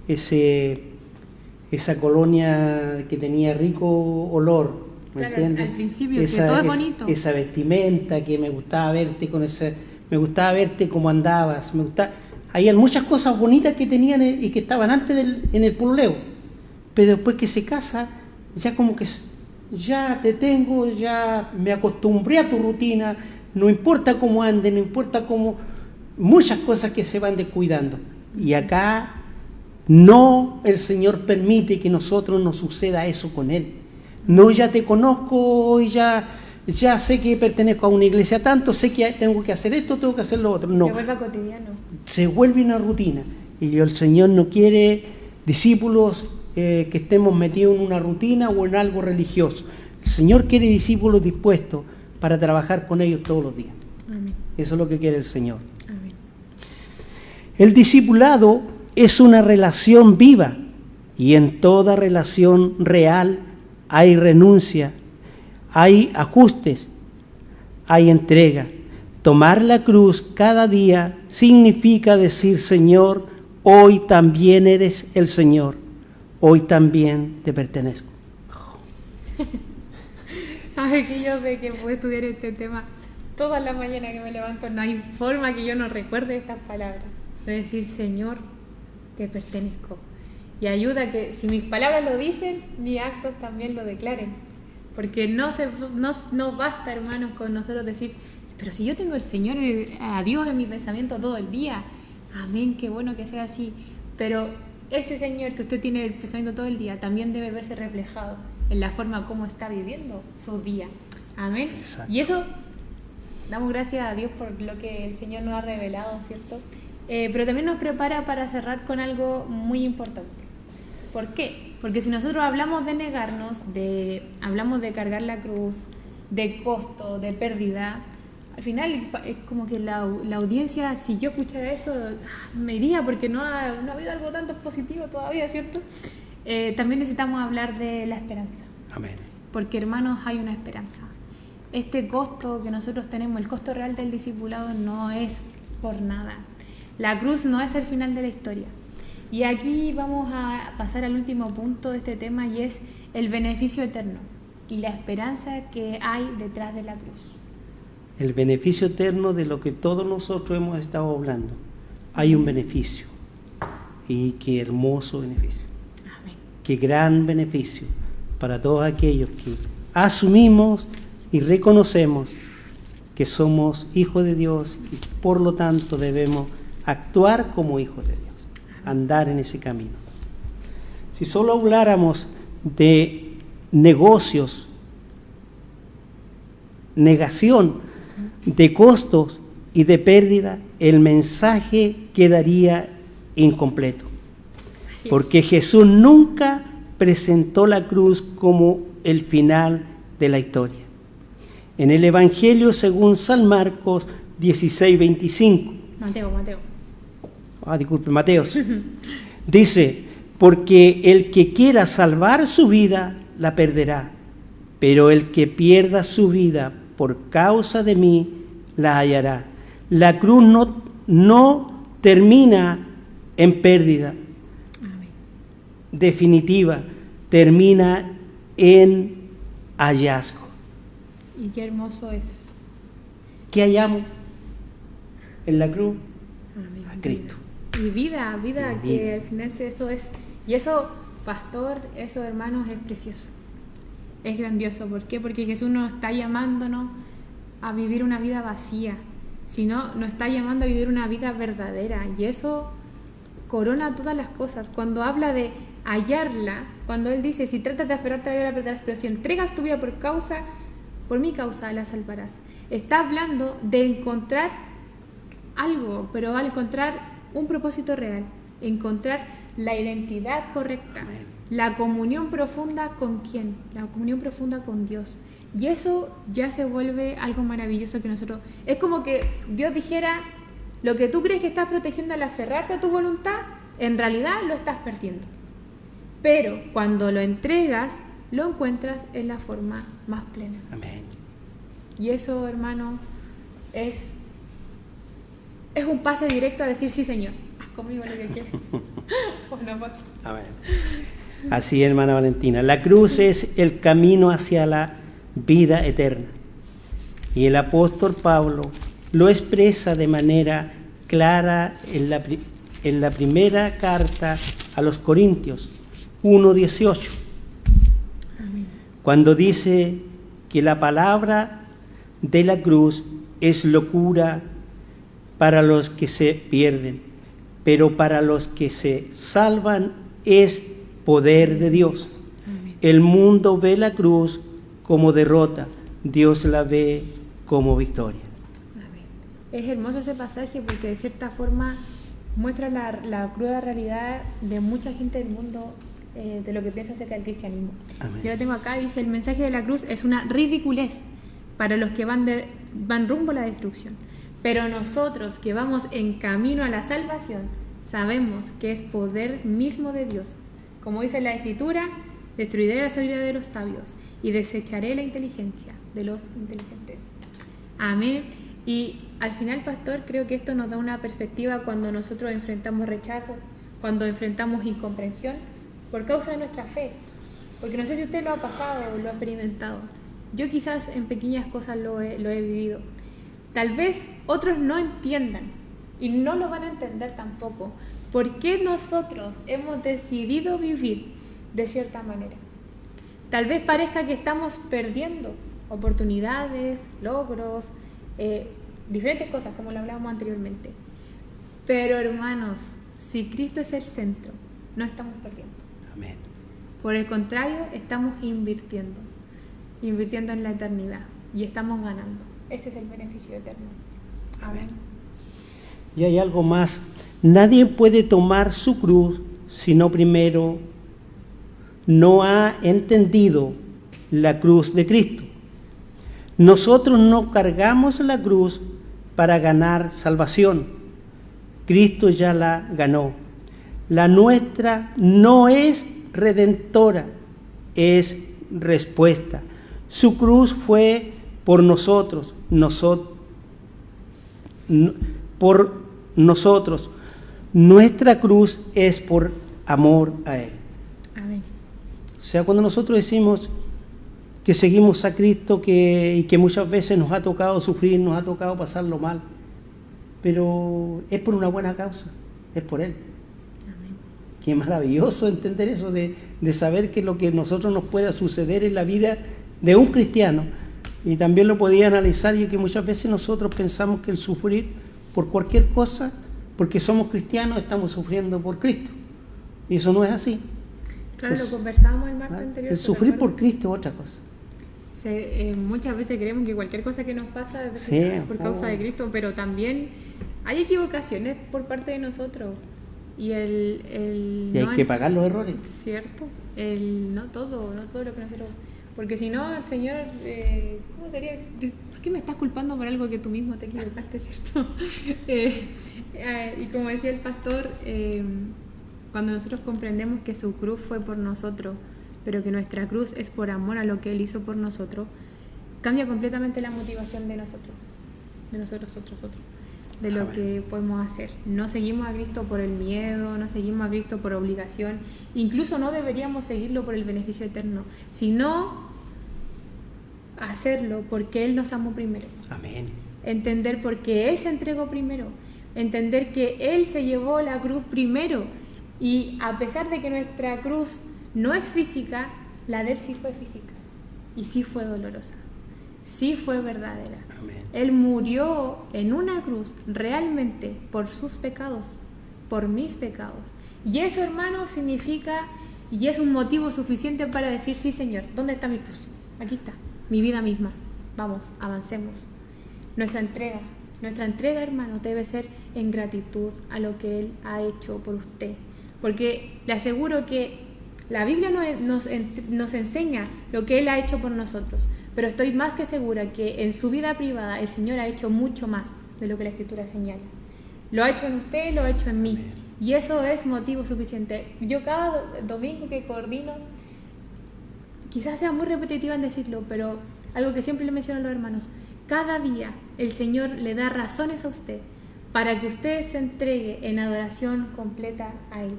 esa colonia que tenía rico olor, ¿me Claro, entiendes? al principio, que todo es bonito. Esa vestimenta que me gustaba verte me gustaba verte cómo andabas, había muchas cosas bonitas que tenían y que estaban antes en el pololeo, pero después que se casa, ya como que ya te tengo, ya me acostumbré a tu rutina, no importa cómo ande, no importa cómo, muchas cosas que se van descuidando. Y acá no, el Señor permite que nosotros nos suceda eso con Él. No, ya te conozco, ya sé que pertenezco a una iglesia tanto, sé que tengo que hacer esto, tengo que hacer lo otro. No. Se vuelve cotidiano. Se vuelve una rutina. Y el Señor no quiere discípulos que estemos metidos en una rutina o en algo religioso. El Señor quiere discípulos dispuestos para trabajar con ellos todos los días. Amén. Eso es lo que quiere el Señor. Amén. El discipulado es una relación viva y en toda relación real hay renuncia, hay ajustes, hay entrega. Tomar la cruz cada día significa decir: Señor, hoy también eres el Señor, hoy también te pertenezco. ¿Sabe que yo de que puedo estudiar este tema toda la mañana que me levanto, no hay forma que yo no recuerde estas palabras? De decir: Señor, te pertenezco. Y ayuda que si mis palabras lo dicen, mis actos también lo declaren. Porque no basta, hermanos, con nosotros decir: pero si yo tengo el Señor, a Dios en mi pensamiento todo el día. Amén, qué bueno que sea así. Pero ese Señor que usted tiene el pensamiento todo el día también debe verse reflejado en la forma como está viviendo su día. Amén. Exacto. Y eso, damos gracias a Dios por lo que el Señor nos ha revelado, ¿cierto? Pero también nos prepara para cerrar con algo muy importante. ¿Por qué? Porque si nosotros hablamos de negarnos, hablamos de cargar la cruz, de costo, de pérdida, al final es como que la audiencia, si yo escuchara eso, me iría, porque no ha habido algo tanto positivo todavía, ¿cierto? También necesitamos hablar de la esperanza. Amén. Porque, hermanos, hay una esperanza. Este costo que nosotros tenemos, el costo real del discipulado, no es por nada. La cruz no es el final de la historia. Y aquí vamos a pasar al último punto de este tema, y es el beneficio eterno y la esperanza que hay detrás de la cruz. El beneficio eterno de lo que todos nosotros hemos estado hablando. Hay un beneficio. Y qué hermoso beneficio. Amén. Qué gran beneficio para todos aquellos que asumimos y reconocemos que somos hijos de Dios y por lo tanto debemos actuar como hijos de Dios, andar en ese camino. Si solo habláramos de negocios, negación de costos y de pérdida, el mensaje quedaría incompleto. Porque Jesús nunca presentó la cruz como el final de la historia. En el Evangelio según San Marcos 16:25. Mateos. Dice: porque el que quiera salvar su vida, la perderá. Pero el que pierda su vida por causa de mí, la hallará. La cruz no termina en pérdida. Amén. Definitiva, termina en hallazgo. Y qué hermoso es. ¿Qué hallamos en la cruz? Amén. A Cristo. Y vida, Y vida. que al final eso es. Y eso, pastor, eso, hermanos, es precioso. Es grandioso. ¿Por qué? Porque Jesús no está llamándonos a vivir una vida vacía, sino nos está llamando a vivir una vida verdadera. Y eso corona todas las cosas. Cuando habla de hallarla, cuando Él dice: si tratas de aferrarte a la vida, la perderás, pero si entregas tu vida por mi causa, la salvarás. Está hablando de encontrar algo, pero al encontrar un propósito real, encontrar la identidad correcta. la comunión profunda con ¿quién? La comunión profunda con Dios. Y eso ya se vuelve algo maravilloso que nosotros... Es como que Dios dijera, lo que tú crees que estás protegiendo al aferrarte a tu voluntad, en realidad lo estás perdiendo. Pero cuando lo entregas, lo encuentras en la forma más plena. Amén. Y eso, hermano, es un pase directo a decir, sí, Señor, haz conmigo lo que quieras. Bueno, pues. Amén. Así, hermana Valentina, la cruz es el camino hacia la vida eterna. Y el apóstol Pablo lo expresa de manera clara en la primera carta a los Corintios 1:18, cuando dice que la palabra de la cruz es locura para los que se pierden, pero para los que se salvan es poder de Dios. Amén. El mundo ve la cruz como derrota, Dios la ve como victoria. Amén. Es hermoso ese pasaje porque de cierta forma muestra la cruda realidad de mucha gente del mundo, de lo que piensa acerca del cristianismo. Amén. Yo lo tengo acá, dice: el mensaje de la cruz es una ridiculez para los que van rumbo a la destrucción, pero nosotros que vamos en camino a la salvación sabemos que es poder mismo de Dios. Como dice la Escritura, destruiré la sabiduría de los sabios y desecharé la inteligencia de los inteligentes. Amén. Y al final, pastor, creo que esto nos da una perspectiva cuando nosotros enfrentamos rechazo, cuando enfrentamos incomprensión por causa de nuestra fe. Porque no sé si usted lo ha pasado o lo ha experimentado. Yo quizás en pequeñas cosas lo he vivido. Tal vez otros no entiendan y no lo van a entender tampoco. ¿Por qué nosotros hemos decidido vivir de cierta manera? Tal vez parezca que estamos perdiendo oportunidades, logros, diferentes cosas, como lo hablábamos anteriormente. Pero, hermanos, si Cristo es el centro, no estamos perdiendo. Amén. Por el contrario, estamos invirtiendo en la eternidad y estamos ganando. Ese es el beneficio eterno. Amén. Y hay algo más. Nadie puede tomar su cruz si no primero no ha entendido la cruz de Cristo. Nosotros no cargamos la cruz para ganar salvación. Cristo ya la ganó. La nuestra no es redentora, es respuesta. Su cruz fue por nosotros, por nosotros. Nuestra cruz es por amor a Él. Amén. O sea, cuando nosotros decimos que seguimos a Cristo y que muchas veces nos ha tocado sufrir, nos ha tocado pasarlo mal, pero es por una buena causa, es por Él. Amén. Qué maravilloso entender eso de saber que lo que a nosotros nos pueda suceder en la vida de un cristiano. Y también lo podía analizar yo, que muchas veces nosotros pensamos que el sufrir por cualquier cosa, porque somos cristianos, estamos sufriendo por Cristo. Y eso no es así. Claro, lo conversábamos el martes anterior. El sufrir por Cristo es otra cosa. Muchas veces creemos que cualquier cosa que nos pasa es Sí. por causa de Cristo, pero también hay equivocaciones por parte de nosotros. Y Y hay no que pagar los errores. ¿Cierto? No todo lo que nosotros... Porque si no, el Señor, ¿cómo sería? ¿Por qué me estás culpando por algo que tú mismo te equivocaste, cierto? Y como decía el pastor, cuando nosotros comprendemos que su cruz fue por nosotros, pero que nuestra cruz es por amor a lo que Él hizo por nosotros, cambia completamente la motivación de nosotros, de lo que podemos hacer. No seguimos a Cristo por el miedo, no seguimos a Cristo por obligación, incluso no deberíamos seguirlo por el beneficio eterno, sino hacerlo porque Él nos amó primero. Amén. Entender por qué Él se entregó primero, entender que Él se llevó la cruz primero, y a pesar de que nuestra cruz no es física, la de Él sí fue física y sí fue dolorosa, sí fue verdadera. Amén. Él murió en una cruz realmente por sus pecados, por mis pecados. Y eso, hermano, significa y es un motivo suficiente para decir: sí, Señor, ¿dónde está mi cruz? Aquí está, mi vida misma. Vamos, avancemos. Nuestra entrega, hermano, debe ser en gratitud a lo que Él ha hecho por usted. Porque le aseguro que La Biblia nos enseña lo que Él ha hecho por nosotros, pero estoy más que segura que en su vida privada el Señor ha hecho mucho más de lo que la Escritura señala. Lo ha hecho en usted, lo ha hecho en mí, y eso es motivo suficiente. Yo cada domingo que coordino, quizás sea muy repetitiva en decirlo, pero algo que siempre le menciono a los hermanos, cada día el Señor le da razones a usted para que usted se entregue en adoración completa a Él.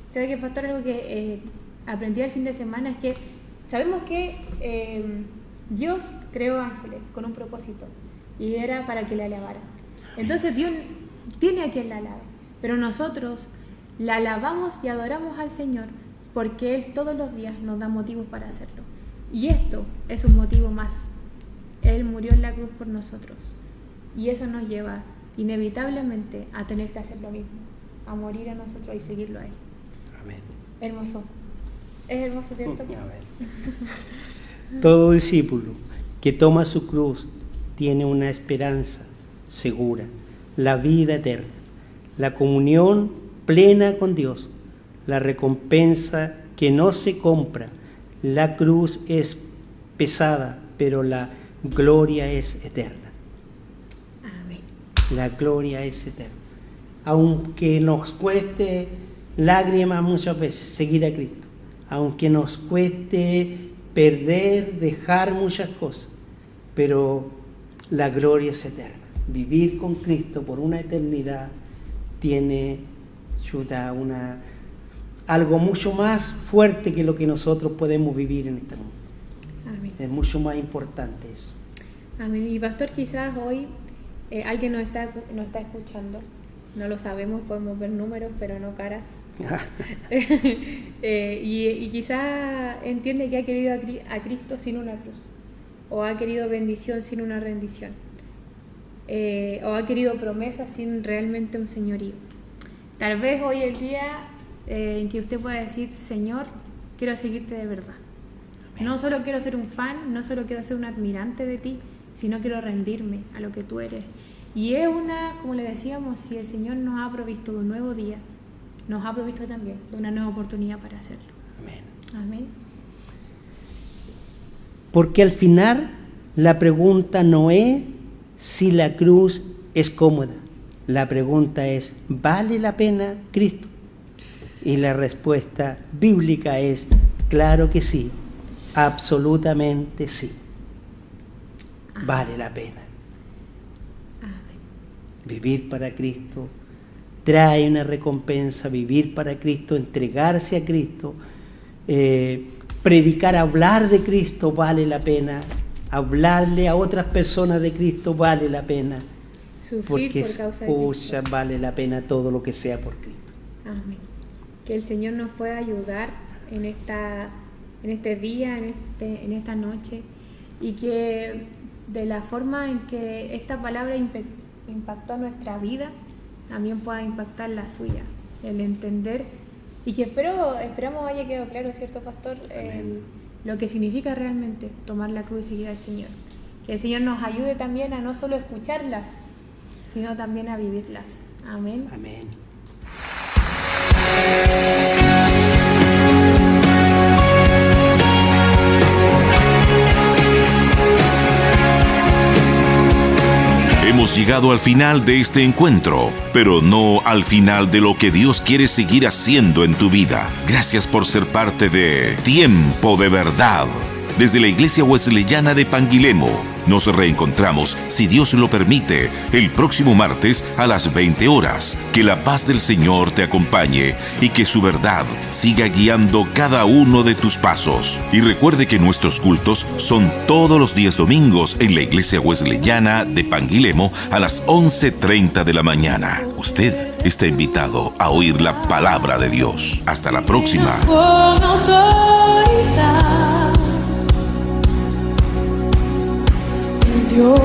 ¿Sabe qué, pastor? Algo que aprendí el fin de semana es que sabemos que Dios creó ángeles con un propósito y era para que le alabaran. Entonces Dios tiene a quien la alabe, pero nosotros la alabamos y adoramos al Señor porque Él todos los días nos da motivos para hacerlo. Y esto es un motivo más. Él murió en la cruz por nosotros y eso nos lleva inevitablemente a tener que hacer lo mismo, a morir a nosotros y seguirlo a Él. Amén. Hermoso. Es hermoso, ¿cierto? Amén. Todo discípulo que toma su cruz tiene una esperanza segura, la vida eterna, la comunión plena con Dios, la recompensa que no se compra. La cruz es pesada, pero la gloria es eterna. Amén. La gloria es eterna. Aunque nos cueste lágrimas muchas veces seguir a Cristo, aunque nos cueste perder, dejar muchas cosas, pero la gloria es eterna. Vivir con Cristo por una eternidad tiene algo mucho más fuerte que lo que nosotros podemos vivir en este mundo. Amén. Es mucho más importante eso. Amén. Y pastor, quizás hoy alguien nos está escuchando. No lo sabemos, podemos ver números, pero no caras. Y quizás entiende que ha querido a Cristo sin una cruz, o ha querido bendición sin una rendición, o ha querido promesas sin realmente un señorío. Tal vez hoy el día en que usted pueda decir: Señor, quiero seguirte de verdad. Amén. No solo quiero ser un fan, no solo quiero ser un admirante de ti, sino quiero rendirme a lo que tú eres. Y es como le decíamos, si el Señor nos ha provisto de un nuevo día, nos ha provisto también de una nueva oportunidad para hacerlo. Amén. Amén. Porque al final la pregunta no es si la cruz es cómoda. La pregunta es: ¿vale la pena Cristo? Y la respuesta bíblica es: claro que sí, absolutamente sí. Vale la pena. Vivir para Cristo trae una recompensa. Vivir para Cristo, entregarse a Cristo, predicar, hablar de Cristo vale la pena. Hablarle a otras personas de Cristo vale la pena. Sufrir porque por causa de Cristo. Vale la pena todo lo que sea por Cristo. Amén. Que el Señor nos pueda ayudar en este día, en esta noche, y que de la forma en que esta palabra impactó nuestra vida, también pueda impactar la suya, el entender, y que esperamos haya quedado claro, ¿cierto, pastor? Lo que significa realmente tomar la cruz y seguir al Señor. Que el Señor nos ayude también a no solo escucharlas, sino también a vivirlas. Amén. Amén. Hemos llegado al final de este encuentro, pero no al final de lo que Dios quiere seguir haciendo en tu vida. Gracias por ser parte de Tiempo de Verdad. Desde la Iglesia Wesleyana de Panguilemo, nos reencontramos, si Dios lo permite, el próximo martes a las 20 horas. Que la paz del Señor te acompañe y que su verdad siga guiando cada uno de tus pasos. Y recuerde que nuestros cultos son todos los días domingos en la Iglesia Wesleyana de Panguilemo a las 11:30 de la mañana. Usted está invitado a oír la palabra de Dios. Hasta la próxima. Dios.